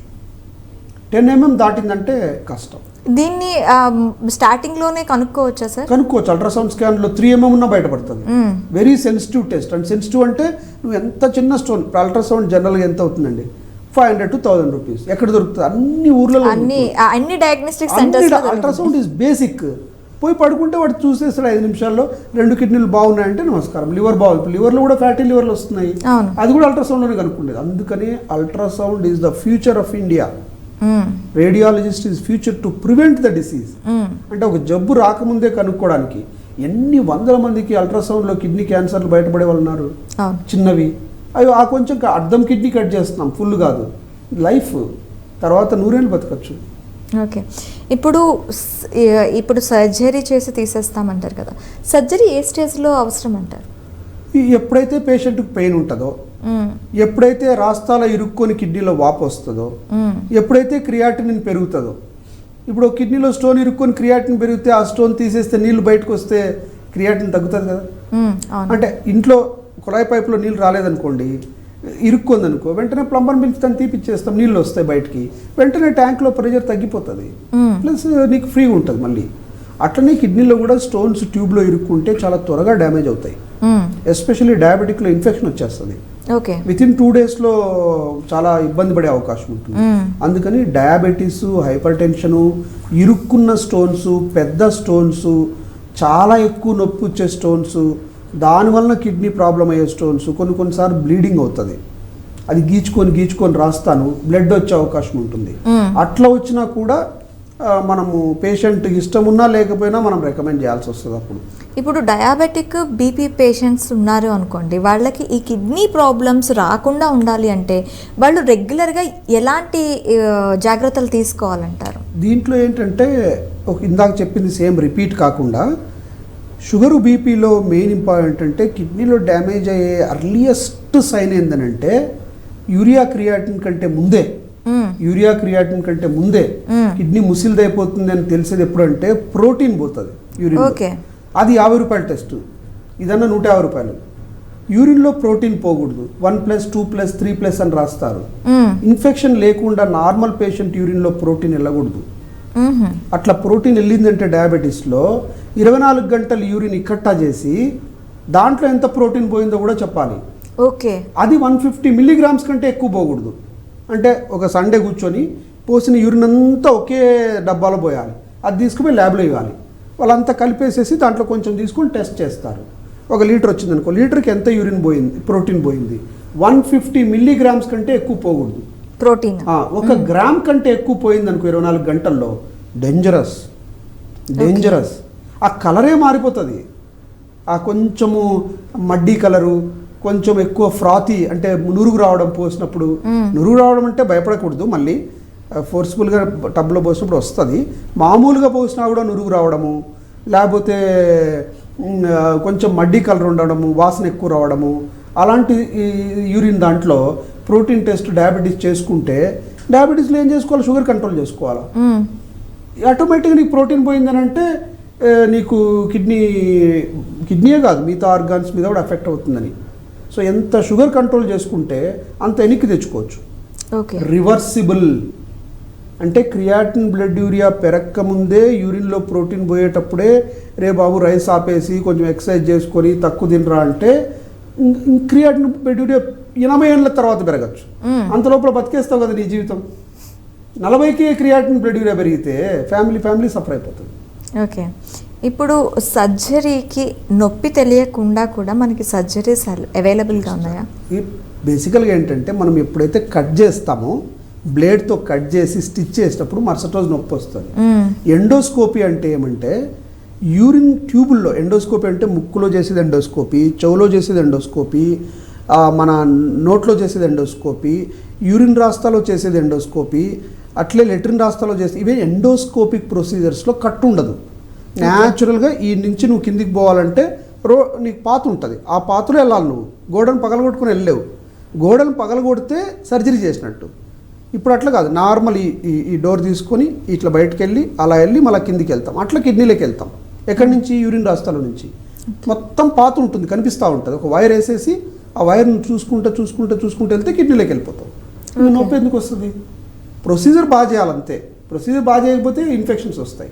10 mm దాటిందంటే కష్టం. దీన్ని స్టార్టింగ్లోనే కనుక్కోవచ్చా సార్? కనుక్కోవచ్చు. అల్ట్రాసౌండ్ స్కాన్లో 3 mm ఉన్న బయటపడుతుంది. Very sensitive test. And sensitive అంటే నువ్వు ఎంత చిన్న స్టోన్, అల్ట్రాసౌండ్ జనరల్గా ఎంత అవుతుందండి? 500 to 1000 రూపీస్. ఎక్కడ దొరుకుతుంది? అన్ని ఊర్లలో, అన్ని diagnostic centres. Ultrasound is basic. పోయి పడుకుంటే వాడు చూసేస్తాడు 5 నిమిషాల్లో 2 కిడ్నీలు బాగున్నాయంటే నమస్కారం. లివర్ బాగుంది, లివర్లో కూడా ఫ్యాటీ లివర్లు వస్తున్నాయి, అది కూడా అల్ట్రాసౌండ్లోనే కనుక్కుండేది. అందుకని ultrasound is the future of India. Radiologist is future to prevent the disease. అంటే ఒక జబ్బు రాకముందే కనుక్కోవడానికి ఎన్ని వందల మందికి అల్ట్రాసౌండ్లో కిడ్నీ క్యాన్సర్లు బయటపడే వాళ్ళు ఉన్నారు, చిన్నవి. అవి ఆ కొంచెం అర్ధం కిడ్నీ కట్ చేస్తున్నాం, ఫుల్ కాదు. లైఫ్ తర్వాత 100 ఏళ్ళు బతకచ్చు. ఓకే. ఇప్పుడు సర్జరీ చేసి తీసేస్తామంటారు కదా, సర్జరీ ఏ స్టేజ్లో అవసరం అంటారు? ఎప్పుడైతే పేషెంట్కి పెయిన్ ఉంటుందో, ఎప్పుడైతే రాస్తాల ఇరుక్కొని కిడ్నీలో వాపు వస్తుందో, ఎప్పుడైతే క్రియాటినిన్ పెరుగుతుందో. ఇప్పుడు కిడ్నీలో స్టోన్ ఇరుక్కొని క్రియాటిన్ పెరిగితే ఆ స్టోన్ తీసేస్తే నీళ్లు బయటకు వస్తే క్రియాటిన్ తగ్గుతుంది కదా. అంటే ఇంట్లో కుళాయి పైపులో నీళ్ళు రాలేదనుకోండి, ఇరుక్కుంది అనుకో, వెంటనే ప్లంబర్ పిలిచి తీపిచ్చేస్తాం, నీళ్ళు వస్తాయి బయటికి, వెంటనే ట్యాంక్లో ప్రెషర్ తగ్గిపోతుంది, ప్లస్ నీకు ఫ్రీగా ఉంటుంది మళ్ళీ. అట్లనే కిడ్నీలో కూడా స్టోన్స్ ట్యూబ్లో ఇరుక్కుంటే చాలా త్వరగా డ్యామేజ్ అవుతాయి. ఎస్పెషల్లీ డయాబెటిక్లో ఇన్ఫెక్షన్ వచ్చేస్తుంది. వితిన్ 2 daysలో చాలా ఇబ్బంది పడే అవకాశం ఉంటుంది. అందుకని డయాబెటీస్, హైపర్ టెన్షను, ఇరుక్కున్న స్టోన్స్, పెద్ద స్టోన్స్, చాలా ఎక్కువ నొప్పి వచ్చే స్టోన్స్, దానివల్ల కిడ్నీ ప్రాబ్లం అయ్యే స్టోన్స్, కొన్నిసార్లు బ్లీడింగ్ అవుతుంది. అది గీచుకొని రాస్తాను, బ్లడ్ వచ్చే అవకాశం ఉంటుంది. అట్లా వచ్చినా కూడా మనము పేషెంట్ ఇష్టం ఉన్నా లేకపోయినా మనం రికమెండ్ చేయాల్సి వస్తుంది. అప్పుడు ఇప్పుడు డయాబెటిక్, బీపీ పేషెంట్స్ ఉన్నారు అనుకోండి, వాళ్ళకి ఈ కిడ్నీ ప్రాబ్లమ్స్ రాకుండా ఉండాలి అంటే వాళ్ళు రెగ్యులర్గా ఎలాంటి జాగ్రత్తలు తీసుకోవాలంటారు? దీంట్లో ఏంటంటే ఇందాక చెప్పింది సేమ్ రిపీట్ కాకుండా, షుగరు, బీపీలో మెయిన్ ఇంపార్టెంట్ అంటే కిడ్నీలో డ్యామేజ్ అయ్యే అర్లియస్ట్ సైన్ ఏంటంటే యూరియా క్రియాటిన్ కంటే ముందే కిడ్నీ ముసిల్దైపోతుంది అని తెలిసేది ఎప్పుడంటే ప్రోటీన్ పోతుంది యూరిన్. అది 50 రూపాయల టెస్ట్, ఇదన్నా 150 రూపాయలు. యూరిన్లో ప్రోటీన్ పోకూడదు. 1+, 2+, 3+ అని రాస్తారు. ఇన్ఫెక్షన్ లేకుండా నార్మల్ పేషెంట్ యూరిన్లో ప్రోటీన్ వెళ్ళకూడదు. అట్లా ప్రోటీన్ వెళ్ళిందంటే డయాబెటీస్లో 24 గంటలు యూరిన్ ఇక్కట్టా చేసి దాంట్లో ఎంత ప్రోటీన్ పోయిందో కూడా చెప్పాలి. అది 150 mg కంటే ఎక్కువ పోకూడదు. అంటే ఒక సండే కూర్చొని పోసిన యూరిన్ అంతా ఒకే డబ్బాలో పోయాలి. అది తీసుకుపోయి ల్యాబ్లో ఇవ్వాలి. వాళ్ళంతా కలిపేసేసి దాంట్లో కొంచెం తీసుకొని టెస్ట్ చేస్తారు. 1 లీటర్ వచ్చింది అనుకో, లీటర్కి ఎంత యూరిన్ పోయింది, ప్రోటీన్ పోయింది, 150 మిల్లీగ్రామ్స్ కంటే ఎక్కువ పోకూడదు. ప్రోటీన్ ఒక గ్రామ్ కంటే ఎక్కువ పోయింది అనుకో 24 గంటల్లో డేంజరస్. ఆ కలరే మారిపోతుంది. ఆ కొంచెము మడ్డీ కలరు, కొంచెం ఎక్కువ ఫ్రాతి అంటే నురుగు రావడం పోసినప్పుడు. నురుగు రావడం అంటే భయపడకూడదు, మళ్ళీ ఫోర్స్ఫుల్గా టబ్లో పోసినప్పుడు వస్తుంది. మామూలుగా పోసినా కూడా నురుగు రావడము, లేకపోతే కొంచెం మడ్డీ కలర్ ఉండడము, వాసన ఎక్కువ రావడము, అలాంటి యూరిన్ దాంట్లో ప్రోటీన్ టెస్ట్ డయాబెటీస్ చేసుకుంటే, డయాబెటీస్లో ఏం చేసుకోవాలి, షుగర్ కంట్రోల్ చేసుకోవాలి. ఆటోమేటిక్గా నీకు ప్రోటీన్ పోయిందని అంటే నీకు కిడ్నీయే కాదు మిగతా ఆర్గాన్స్ మీద కూడా ఎఫెక్ట్ అవుతుందని. సో ఎంత షుగర్ కంట్రోల్ చేసుకుంటే అంత వెనక్కి తెచ్చుకోవచ్చు. రివర్సిబుల్ అంటే క్రియాటిన్ బ్లడ్ యూరియా పెరక్క ముందే యూరిన్లో ప్రోటీన్ పోయేటప్పుడే రే బాబు రైస్ ఆపేసి కొంచెం ఎక్సర్సైజ్ చేసుకొని తక్కువ తినరా అంటే క్రియాటిన్ బ్లడ్ యూరియా 80 ఏళ్ళ తర్వాత పెరగచ్చు. అంత లోపల బతికేస్తావు కదా నీ జీవితం. 40కే క్రియాటిన్ బ్లడ్ యూరియా పెరిగితే ఫ్యామిలీ సఫర్ అయిపోతుంది. ఓకే, ఇప్పుడు సర్జరీకి నొప్పి తెలియకుండా కూడా మనకి సర్జరీస్ అవైలబుల్గా ఉన్నాయా? బేసికల్గా ఏంటంటే మనం ఎప్పుడైతే కట్ చేస్తామో బ్లేడ్తో కట్ చేసి స్టిచ్ చేసేటప్పుడు మరుసటి రోజు నొప్పి వస్తుంది. ఎండోస్కోపీ అంటే ఏమంటే యూరిన్ ట్యూబుల్లో, ఎండోస్కోపీ అంటే ముక్కులో చేసేది ఎండోస్కోపీ, చెవులో చేసేది ఎండోస్కోపీ, మన నోట్లో చేసేది ఎండోస్కోపీ, యూరిన్ రాస్తాలో చేసేది ఎండోస్కోపీ, అట్లే లెట్రిన్ రాస్తాలో చేసేది. ఇవే ఎండోస్కోపిక్ ప్రొసీజర్స్లో కట్ ఉండదు. న్యాచురల్గా ఈ నుంచి నువ్వు కిందికి పోవాలంటే నీకు పాత ఉంటుంది, ఆ పాతలో వెళ్ళాలి. నువ్వు గోడను పగలగొట్టుకుని వెళ్ళలేవు. గోడను పగలగొడితే సర్జరీ చేసినట్టు. ఇప్పుడు అట్లా కాదు, నార్మల్ ఈ డోర్ తీసుకొని ఇట్లా బయటకు వెళ్ళి అలా వెళ్ళి మళ్ళీ కిందికి వెళ్తాం. అట్లా కిడ్నీలోకి వెళ్తాం. ఎక్కడి నుంచి? యూరిన్ రాస్తాల నుంచి. మొత్తం పాత ఉంటుంది, కనిపిస్తూ ఉంటుంది. ఒక వైర్ వేసేసి ఆ వైర్ను చూసుకుంటూ వెళ్తే కిడ్నీలోకి వెళ్ళిపోతాం. నొప్పి ఎందుకు వస్తుంది? ప్రొసీజర్ బాగా చేయాలంతే. ప్రొసీజర్ బాగా చేయకపోతే ఇన్ఫెక్షన్స్ వస్తాయి.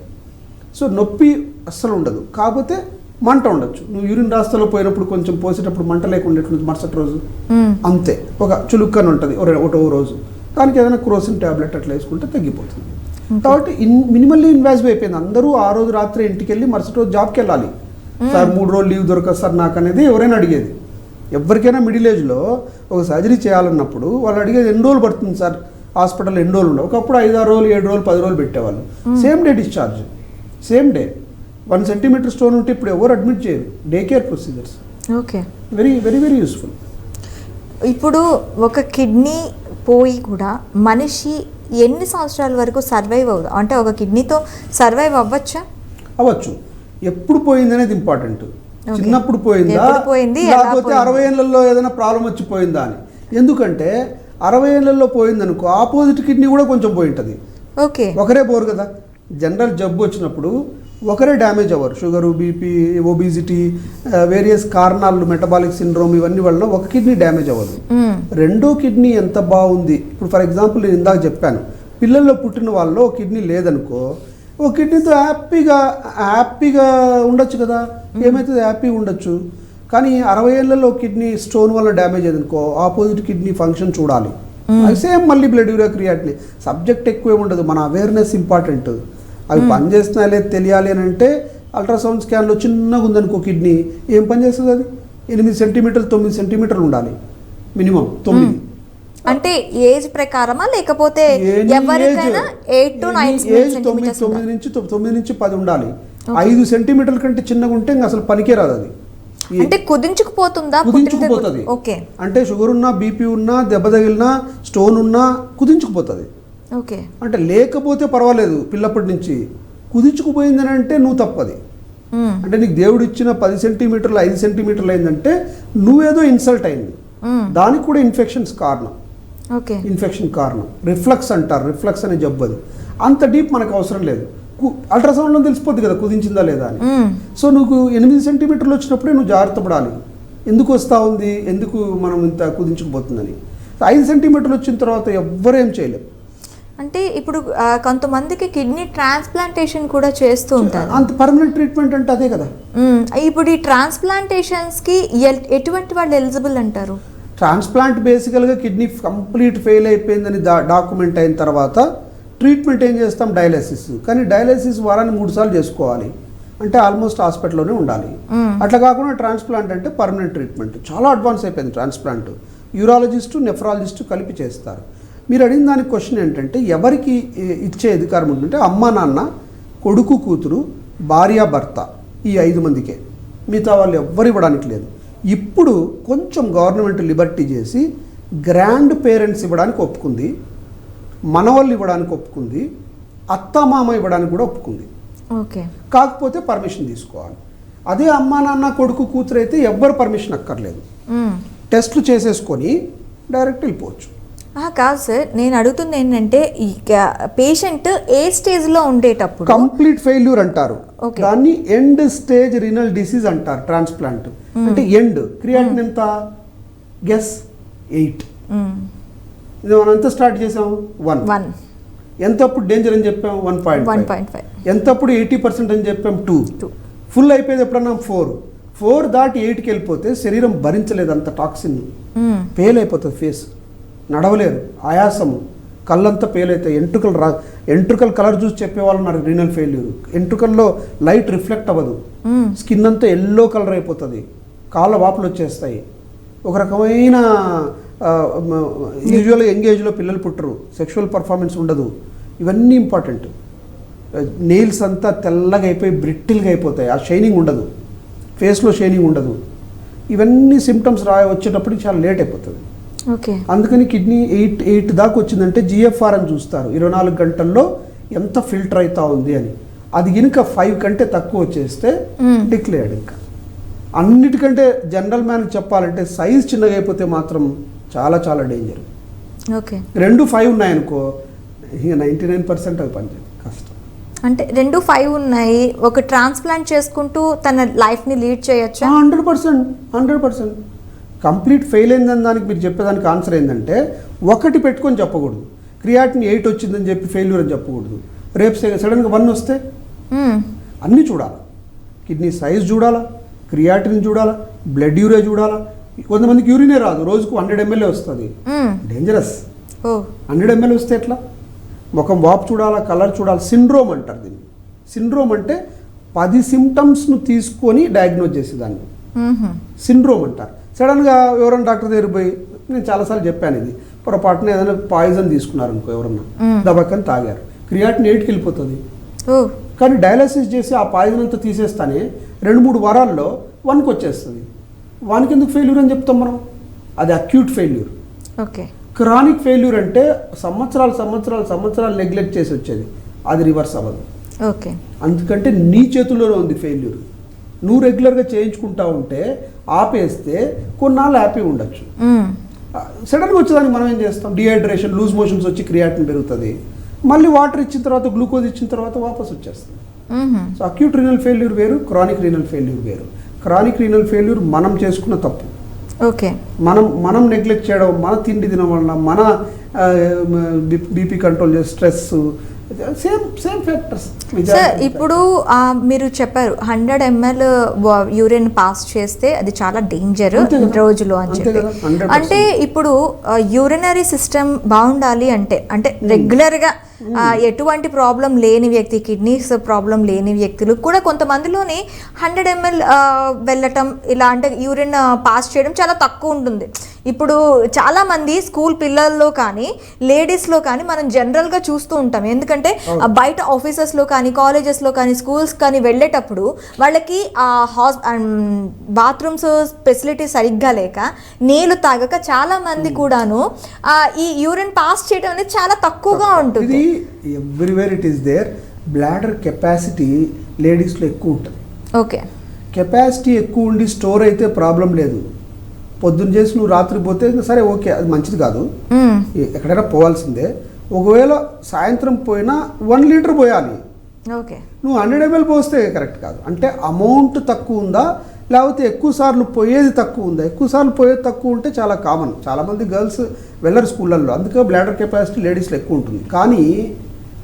సో నొప్పి అస్సలు ఉండదు, కాకపోతే మంట ఉండొచ్చు. నువ్వు యూరిన్ రాస్తాలో పోయినప్పుడు కొంచెం పోసేటప్పుడు మంట లేకుండా మరుసటి రోజు అంతే, ఒక చులుక్కని ఉంటుంది ఒకటో రోజు. దానికి ఏదైనా క్రోసిన్ ట్యాబ్లెట్ అట్లా వేసుకుంటే తగ్గిపోతుంది. కాబట్టి మినిమల్లీ ఇన్వాసివ్ అయిపోయింది. అందరూ ఆ రోజు రాత్రి ఇంటికి వెళ్ళి మరుసటి రోజు జాబ్కి వెళ్ళాలి. సార్ 3 రోజులు లీవ్ దొరకదు సార్ నాకు అనేది ఎవరైనా అడిగేది. ఎవరికైనా మిడిల్ ఏజ్లో ఒక సర్జరీ చేయాలన్నప్పుడు వాళ్ళు అడిగేది ఎన్ని రోజులు పడుతుంది సార్ హాస్పిటల్, ఎన్ని రోజులు ఉండవు. ఒకప్పుడు 5-6 రోజులు 7 రోజులు 10 రోజులు పెట్టేవాళ్ళు. Same day discharge, same day. 1 centimetre stone ఉంటే ఇప్పుడు ఎవరు అడ్మిట్ చేయరు. Day care procedures. Okay, very very very useful. ఇప్పుడు ఒక కిడ్నీ పోయి కూడా మనిషి ఎన్ని సంవత్సరాల వరకు సర్వైవ్ అవుతుంది? అంటే ఒక కిడ్నీతో సర్వైవ్ అవ్వచ్చా? అవ్వచ్చు. ఎప్పుడు పోయింది అనేది ఇంపార్టెంట్. చిన్నప్పుడు పోయిందా, లేకపోతే 60 ఏళ్లలో ఏదైనా ప్రాబ్లం వచ్చి పోయిందా అని. ఎందుకంటే 60 ఏళ్లలో పోయిందనుకో ఆపోజిట్ కిడ్నీ కూడా కొంచెం పోయి ఉంటుంది. ఓకే, ఒకరే పోరు కదా. జనరల్ జబ్బు వచ్చినప్పుడు ఒకరే డ్యామేజ్ అవ్వరు. షుగరు, బీపీ, ఒబిసిటీ, వేరియస్ కారణాలు, మెటబాలిక్ సిండ్రోమ్, ఇవన్నీ వల్ల ఒక కిడ్నీ డ్యామేజ్ అవ్వదు. రెండో కిడ్నీ ఎంత బాగుంది. ఇప్పుడు ఫర్ ఎగ్జాంపుల్ నేను ఇందాక చెప్పాను, పిల్లల్లో పుట్టిన వాళ్ళలో ఒక కిడ్నీ లేదనుకో, ఒక కిడ్నీతో హ్యాపీగా ఉండొచ్చు కదా. ఏమైతుంది? హ్యాపీగా ఉండొచ్చు. కానీ 60 ఏళ్లలో కిడ్నీ స్టోన్ వల్ల డ్యామేజ్ అయిందనుకో ఆపోజిట్ కిడ్నీ ఫంక్షన్ చూడాలి. సేమ్ మళ్ళీ బ్లడ్ యూరియా క్రియాటిన్. సబ్జెక్ట్ ఎక్కువ ఉండదు, మన అవేర్నెస్ ఇంపార్టెంట్. అవి పనిచేస్తున్నాయా లేదు తెలియాలి అని అంటే అల్ట్రాసౌండ్ స్కాన్లో చిన్నగా ఉందనుకో కిడ్నీ, ఏం పని చేస్తుంది? అది 8 సెంటీమీటర్లు 9 సెంటీమీటర్లు ఉండాలి మినిమం. 9 అంటే ఏజ్ ప్రకారమా లేకపోతే ఎవరికైనా 8 to 9 సెంటీమీటర్స్? 9 నుంచి 10 ఉండాలి. 5 సెంటీమీటర్ల కంటే చిన్నగా ఉంటే ఇంకా అసలు పనికే రాదు. అది అంటే కుదించుకుపోతుందా? కుదించుకుపోతుంది. ఓకే, అంటే షుగర్ ఉన్నా, బీపీ ఉన్నా, దెబ్బ తగిలినా, స్టోన్ ఉన్నా కుదించుకుపోతుంది. ఓకే, అంటే లేకపోతే పర్వాలేదు. పిల్లప్పటి నుంచి కుదించుకుపోయిందని అంటే నువ్వు తప్పది. అంటే నీకు దేవుడు ఇచ్చిన 10 సెంటీమీటర్లు 5 సెంటీమీటర్లు అయిందంటే నువ్వేదో ఇన్సల్ట్ అయింది. దానికి కూడా ఇన్ఫెక్షన్స్ కారణం. ఓకే, ఇన్ఫెక్షన్ కారణం. రిఫ్లక్స్ అంటారు. రిఫ్లక్స్ అనే జబ్బు అది. అంత డీప్ మనకు అవసరం లేదు. అల్ట్రాసౌండ్లో తెలిసిపోద్ది కదా కుదించిందా లేదా అని. సో నువ్వు 8 సెంటీమీటర్లు వచ్చినప్పుడే నువ్వు జాగ్రత్త పడాలి. ఎందుకు వస్తూ ఉంది, ఎందుకు మనం ఇంత కుదించుకుపోతుందని. 5 సెంటీమీటర్లు వచ్చిన తర్వాత ఎవ్వరేం చేయలేము. అంటే ఇప్పుడు కొంతమందికి కిడ్నీ ట్రాన్స్ప్లాంటేషన్ కూడా చేస్తూ ఉంటారు. అంత పర్మనెంట్ ట్రీట్మెంట్ అంటే అదే కదా. ఇప్పుడు ఈ ట్రాన్స్ప్లాంటేషన్స్కి ఎటువంటి వాళ్ళు ఎలిజిబుల్ అంటారు? ట్రాన్స్ప్లాంట్ బేసికల్గా కిడ్నీ కంప్లీట్ ఫెయిల్ అయిపోయిందని డాక్యుమెంట్ అయిన తర్వాత ట్రీట్మెంట్ ఏం చేస్తాం? డయాలసిస్. కానీ డయాలసిస్ వారానికి 3 సార్లు చేసుకోవాలి. అంటే ఆల్మోస్ట్ హాస్పిటల్లోనే ఉండాలి. అట్లా కాకుండా ట్రాన్స్ప్లాంట్ అంటే పర్మనెంట్ ట్రీట్మెంట్. చాలా అడ్వాన్స్ అయిపోయింది ట్రాన్స్ప్లాంట్. యూరాలజిస్టు నెఫ్రాలజిస్టు కలిపి చేస్తారు. మీరు అడిగిన దానికి క్వశ్చన్ ఏంటంటే ఎవరికి ఇచ్చే అధికారం ఉంటుంటే అమ్మ నాన్న, కొడుకు కూతురు, భార్య భర్త, ఈ 5 మందికే. మిగతా వాళ్ళు ఎవ్వరు ఇవ్వడానికి లేదు. ఇప్పుడు కొంచెం గవర్నమెంట్ లిబర్టీ చేసి గ్రాండ్ పేరెంట్స్ ఇవ్వడానికి ఒప్పుకుంది, మనవాళ్ళు ఇవ్వడానికి ఒప్పుకుంది, అత్తమామ ఇవ్వడానికి కూడా ఒప్పుకుంది. ఓకే. కాకపోతే పర్మిషన్ తీసుకోవాలి. అదే అమ్మా నాన్న కొడుకు కూతురు అయితే ఎవ్వరు పర్మిషన్ అక్కర్లేదు, టెస్టులు చేసేసుకొని డైరెక్ట్ వెళ్ళిపోవచ్చు. కాదు సార్, నేను అడుగుతుంది ఏంటంటే ఈ పేషెంట్ ఏ స్టేజ్లో ఉండేటప్పుడు కంప్లీట్ ఫెయిల్యూర్ అంటారు, Okay. దాన్ని ఎండ్ స్టేజ్ రీనల్ డిసీజ్ అంటారు. ట్రాన్స్ప్లాంట్ అంటే ఎండ్. క్రియాటిన్ ఎంత గెస్ 8. ఇది మనం ఎంత స్టార్ట్ చేసాం 1. ఎంత అప్పుడు డేంజర్ అని చెప్పాం 1.5. ఎంత అప్పుడు 80% అని చెప్పాం 2. ఫుల్ అయిపోయేది ఎప్పుడన్నా 4 దాటి 8కి వెళ్ళిపోతే శరీరం భరించలేదు అంత టాక్సిన్, పేల్ అయిపోతుంది, ఫేస్ నడవలేరు, ఆయాసము, కళ్ళంతా పేల్ అవుతాయి, ఎంట్రుకల కలర్ చూసి చెప్పేవాళ్ళు ఉన్నారు రీనల్ ఫెయిల్యూర్. ఎంట్రుకల్లో లైట్ రిఫ్లెక్ట్ అవ్వదు, స్కిన్ అంతా ఎల్లో కలర్ అయిపోతుంది, కాళ్ళ వాపులు వచ్చేస్తాయి, ఒక రకమైన యూజువల్గా ఎంగేజ్లో పిల్లలు పుట్టరు, సెక్షువల్ పర్ఫార్మెన్స్ ఉండదు. ఇవన్నీ ఇంపార్టెంట్. నెయిల్స్ అంతా తెల్లగా అయిపోయి బ్రిటిల్గా అయిపోతాయి, ఆ షైనింగ్ ఉండదు, ఫేస్లో షైనింగ్ ఉండదు. ఇవన్నీ సిమ్టమ్స్ వచ్చేటప్పటికి చాలా లేట్ అయిపోతుంది. ఓకే. అందుకని కిడ్నీ 8 దాకా వచ్చిందంటే జిఎఫ్ఆర్ అని చూస్తారు, 24 గంటల్లో ఎంత ఫిల్టర్ అవుతా ఉంది అని. అది కనుక 5 కంటే తక్కువ వచ్చేస్తే డిక్లేర్డ్. ఇంకా అన్నిటికంటే జనరల్ మ్యాన్కి చెప్పాలంటే సైజ్ చిన్నగా అయిపోతే మాత్రం చాలా చాలా డేంజర్. ఓకే. 2, 5 ఉన్నాయనుకో ఇక 99% అవి పనిచేయదు, కష్టం. అంటే 2, 5 ఉన్నాయి, ఒక ట్రాన్స్ప్లాంట్ చేసుకుంటూ తన లైఫ్ని లీడ్ చేయొచ్చు. 100% కంప్లీట్ ఫెయిల్ అయిందని దానికి మీరు చెప్పేదానికి ఆన్సర్ ఏంటంటే ఒకటి పెట్టుకొని చెప్పకూడదు. క్రియాటిన్ 8 వచ్చిందని చెప్పి ఫెయిల్యూర్ అని చెప్పకూడదు. రేపు సడన్గా 1 వస్తే అన్నీ చూడాలి. కిడ్నీ సైజ్ చూడాలా, క్రియాటిన్ చూడాలా, బ్లడ్ యూరియా చూడాలా. కొంతమందికి యూరినే రాదు, రోజుకు 100 ml వస్తుంది, డేంజరస్. 100 ml వస్తే ఎట్లా? ముఖం వాపు చూడాలా, కలర్ చూడాలి. సిండ్రోమ్ అంటారు దీన్ని. సిండ్రోమ్ అంటే 10 సిమ్టమ్స్ను తీసుకొని డయాగ్నోజ్ చేసేదాన్ని సిండ్రోమ్ అంటారు. సడన్గా ఎవరైనా డాక్టర్ దగ్గర పోయి, నేను చాలాసార్లు చెప్పాను ఇది, పొరపాటున ఏదైనా పాయిజన్ తీసుకున్నారు అనుకో, ఎవరన్నా దబక్కని తాగారు, క్రియాటిన్ 8కి వెళ్ళిపోతుంది. కానీ డయాలసిస్ చేసి ఆ పాయిజన్ అంతా తీసేస్తానే 2-3 వారాల్లో 1కి వచ్చేస్తుంది. 1కి ఎందుకు ఫెయిల్యూర్ అని చెప్తాం మనం? అది acute failure. Okay. Chronic failure అంటే సంవత్సరాలు నెగ్లెక్ట్ చేసి వచ్చేది, అది రివర్స్ అవ్వదు. ఓకే. అందుకంటే నీ చేతుల్లోనే ఉంది ఫెయిల్యూర్. నువ్వు రెగ్యులర్గా చేయించుకుంటా ఉంటే ఆపేస్తే కొన్నాళ్ళు హ్యాపీ ఉండొచ్చు. సడన్గా వచ్చేదానికి మనం ఏం చేస్తాం? డిహైడ్రేషన్, లూజ్ మోషన్స్ వచ్చి క్రియాటిన్ పెరుగుతుంది, మళ్ళీ వాటర్ ఇచ్చిన తర్వాత గ్లూకోజ్ ఇచ్చిన తర్వాత వాపస్ వచ్చేస్తుంది. సో అక్యూట్ రీనల్ ఫెయిల్యూర్ వేరు, క్రానిక్ రీనల్ ఫెయిల్యూర్ వేరు. క్రానిక్ రీనల్ ఫెయిల్యూర్ మనం చేసుకున్న తప్పు. ఓకే. మనం నెగ్లెక్ట్ చేయడం, మన తిండి తినడం వలన, మన బీపీ కంట్రోల్ చేసే స్ట్రెస్, సేమ్ ఫ్యాక్టర్స్. సార్, ఇప్పుడు మీరు చెప్పారు 100 ml యూరిన్ పాస్ చేస్తే అది చాలా డేంజర్ రోజులో అని చెప్పి. అంటే ఇప్పుడు యూరినరీ సిస్టమ్ బాగుండాలి అంటే రెగ్యులర్గా ఎటువంటి ప్రాబ్లం లేని వ్యక్తి, కిడ్నీస్ ప్రాబ్లం లేని వ్యక్తులు కూడా కొంతమందిలోని 100 ml వెళ్ళటం, ఇలా అంటే యూరిన్ పాస్ చేయడం చాలా తక్కువ ఉంటుంది. ఇప్పుడు చాలామంది స్కూల్ పిల్లల్లో కానీ లేడీస్లో కానీ మనం జనరల్గా చూస్తూ ఉంటాం. ఎందుకంటే బయట ఆఫీసెస్లో కానీ కాలేజెస్లో కానీ స్కూల్స్ కానీ వెళ్ళేటప్పుడు వాళ్ళకి బాత్రూమ్స్ ఫెసిలిటీ సరిగ్గా లేక నీళ్లు తాగక చాలామంది కూడాను ఈ యూరిన్ పాస్ చేయడం అనేది చాలా తక్కువగా ఉంటుంది. Everywhere it is there. Bladder capacity లేడీస్లో ఎక్కువ ఉంటుంది. ఓకే. కెపాసిటీ ఎక్కువ ఉండి స్టోర్ అయితే ప్రాబ్లం లేదు. పొద్దున్న చేసి నువ్వు రాత్రి పోతే సరే, ఓకే, అది మంచిది కాదు, ఎక్కడైనా పోవాల్సిందే. ఒకవేళ సాయంత్రం పోయినా 1 లీటర్ పోయాలి. ఓకే. నువ్వు 100 ml పోస్తే కరెక్ట్ కాదు. అంటే అమౌంట్ తక్కువ ఉందా, లేకపోతే ఎక్కువ సార్లు పోయేది తక్కువ ఉందా? ఎక్కువ సార్లు పోయేది తక్కువ ఉంటే చాలా కామన్. చాలామంది గర్ల్స్ వెళ్ళరు స్కూళ్ళల్లో, అందుకే బ్లాడర్ కెపాసిటీ లేడీస్లో ఎక్కువ ఉంటుంది. కానీ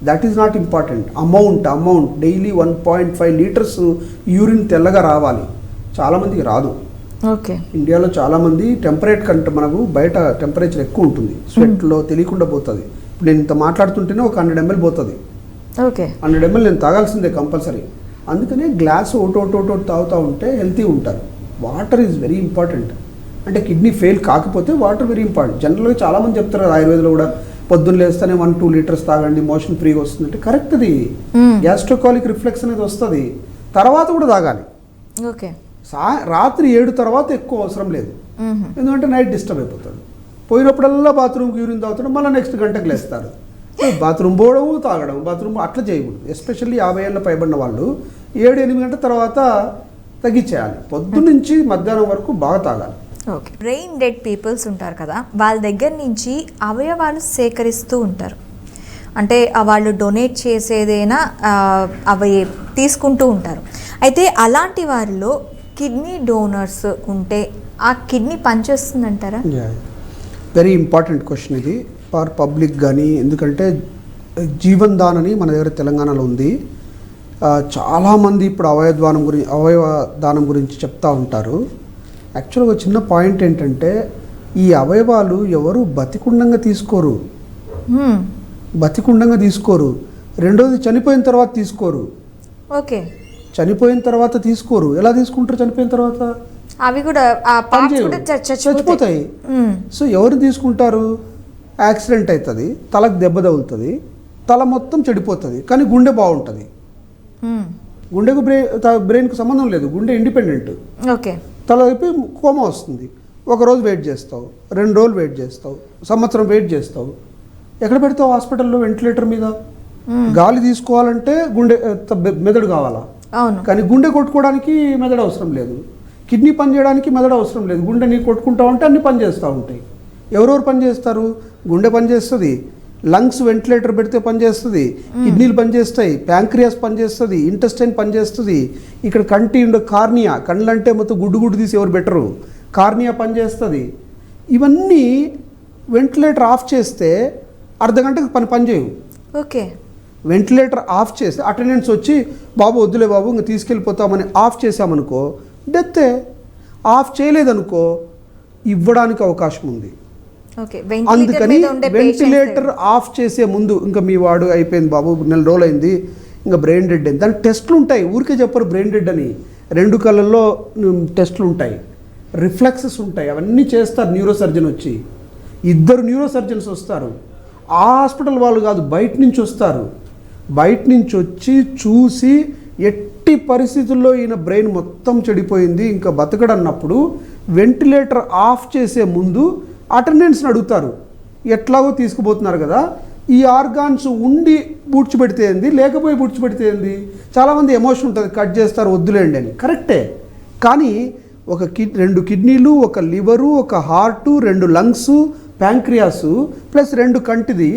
that is not important. Amount daily 1.5 litres urine తెల్లగా రావాలి. చాలామందికి రాదు. ఓకే. ఇండియాలో చాలామంది టెంపరేట్ కంటే మనకు బయట టెంపరేచర్ ఎక్కువ ఉంటుంది, స్వెట్లో తెలియకుండా పోతుంది. ఇప్పుడు నేను ఇంత మాట్లాడుతుంటేనే ఒక 100 ml పోతుంది. ఓకే. 100 ml నేను తాగాల్సిందే కంపల్సరీ. అందుకనే గ్లాస్ ఒకటి తాగుతూ ఉంటే హెల్తీ ఉంటారు. Water is very important. అంటే కిడ్నీ ఫెయిల్ కాకపోతే వాటర్ వెరీ ఇంపార్టెంట్. జనరల్గా చాలామంది చెప్తారు కదా ఆయుర్వేదంలో కూడా, పొద్దున్న లేస్తేనే 1-2 లీటర్స్ తాగండి, మోషన్ ఫ్రీగా వస్తుందంటే కరెక్ట్. అది గ్యాస్ట్రోకాలిక్ రిఫ్లెక్స్ అనేది వస్తుంది, తర్వాత కూడా తాగాలి. ఓకే. రాత్రి 7 తర్వాత ఎక్కువ అవసరం లేదు, ఎందుకంటే నైట్ డిస్టర్బ్ అయిపోతాడు. పోయినప్పుడల్లా బాత్రూమ్కి యూరిన్ తాగుతాడు, మళ్ళీ నెక్స్ట్ గంటకు లేస్తారు. బాత్రూమ్ పోవడం తాగడం, బాత్రూమ్ అట్లా చేయకూడదు. ఎస్పెషల్లీ 50 ఏళ్ళ పైబడిన వాళ్ళు 7-8 గంటల తర్వాత తగ్గించేయాలి. పొద్దున్నుంచి మధ్యాహ్నం వరకు బాగా తాగాలి. ఓకే. బ్రెయిన్ డెడ్ పీపుల్స్ ఉంటారు కదా, వాళ్ళ దగ్గర నుంచి అవయవాలు సేకరిస్తూ ఉంటారు. అంటే వాళ్ళు డొనేట్ చేసేదైనా అవి తీసుకుంటూ ఉంటారు. అయితే అలాంటి వారిలో కిడ్నీ డోనర్స్ ఉంటే ఆ కిడ్నీ పనిచేస్తుందంటారా? వెరీ ఇంపార్టెంట్ క్వశ్చన్ ఇది ఫర్ పబ్లిక్ కానీ. ఎందుకంటే జీవన్ దాన్ అని మన దగ్గర తెలంగాణలో ఉంది. చాలామంది ఇప్పుడు అవయవ దానం గురించి చెప్తా ఉంటారు. యాక్చువల్గా ఒక చిన్న పాయింట్ ఏంటంటే, ఈ అవయవాలు ఎవరు బతికుండంగా తీసుకోరు. రెండోది చనిపోయిన తర్వాత తీసుకోరు. ఓకే. చనిపోయిన తర్వాత తీసుకోరు. ఎలా తీసుకుంటారు? చనిపోయిన తర్వాత అవి కూడా చచ్చిపోతాయి. సో ఎవరు తీసుకుంటారు? యాక్సిడెంట్ అవుతుంది, తలకు దెబ్బ తగులుతుంది, తల మొత్తం చెడిపోతుంది, కానీ గుండె బాగుంటుంది. గుండెకు బ్రెయిన్కు సంబంధం లేదు, గుండె ఇండిపెండెంట్. ఓకే. తల అయిపోయి కోమా వస్తుంది. 1 రోజు వెయిట్ చేస్తావు, 2 రోజులు వెయిట్ చేస్తావు, సంవత్సరం వెయిట్ చేస్తావు. ఎక్కడ పెడతావు? హాస్పిటల్లో వెంటిలేటర్ మీద. గాలి తీసుకోవాలంటే మెదడు కావాలా? అవును. కానీ గుండె కొట్టుకోవడానికి మెదడు అవసరం లేదు, కిడ్నీ పని చేయడానికి మెదడు అవసరం లేదు. గుండె నీ కొట్టుకుంటావు అంటే అన్ని పని చేస్తూ ఉంటాయి. ఎవరెవరు పని చేస్తారు? గుండె పని చేస్తుంది, లంగ్స్ వెంటిలేటర్ పెడితే పనిచేస్తుంది, కిడ్నీలు పనిచేస్తాయి, ప్యాంక్రియాస్ పనిచేస్తుంది, ఇంటెస్టైన్ పనిచేస్తుంది. ఇక్కడ కంటి కార్నియా, కళ్ళు అంటే మొత్తం గుడ్డు తీసి ఎవరు బెటరు, కార్నియా పనిచేస్తుంది. ఇవన్నీ వెంటిలేటర్ ఆఫ్ చేస్తే అర్ధగంటకు పనిచేయవు. ఓకే. వెంటిలేటర్ ఆఫ్ చేస్తే అటెండెన్స్ వచ్చి బాబు వద్దులే బాబు ఇంకా తీసుకెళ్ళిపోతామని ఆఫ్ చేసామనుకో డెత్తే. ఆఫ్ చేయలేదనుకో ఇవ్వడానికి అవకాశం ఉంది. అందుకని వెంటిలేటర్ ఆఫ్ చేసే ముందు ఇంకా మీ వాడు అయిపోయింది బాబు, 4 రోజులు అయింది, ఇంకా బ్రెయిన్ డెడ్ అయింది, దానికి టెస్టులు ఉంటాయి. ఊరికే చెప్పరు బ్రెయిన్ డెడ్ అని. 2 కళ్ళల్లో టెస్టులు ఉంటాయి, రిఫ్లెక్సెస్ ఉంటాయి, అవన్నీ చేస్తారు. న్యూరోసర్జన్ వచ్చి 2 న్యూరోసర్జన్స్ వస్తారు. ఆ హాస్పిటల్ వాళ్ళు కాదు, బయట నుంచి వస్తారు. బయట నుంచి వచ్చి చూసి ఎట్టి పరిస్థితుల్లో ఈయన బ్రెయిన్ మొత్తం చెడిపోయింది ఇంకా బతకడన్నప్పుడు వెంటిలేటర్ ఆఫ్ చేసే ముందు అటెండెన్స్ని అడుగుతారు. ఎట్లాగో తీసుకుపోతున్నారు కదా, ఈ ఆర్గాన్స్ ఉండి పూడ్చిపెడితే ఏంది, లేకపోయి పూడ్చిపెడితే ఏంది. చాలామంది ఎమోషన్ ఉంటుంది, కట్ చేస్తారు వద్దులేండి అని. కరెక్టే, కానీ 2 కిడ్నీలు, 1 liver, 1 heart, 2 lungs, pancreas plus 2 కంటిది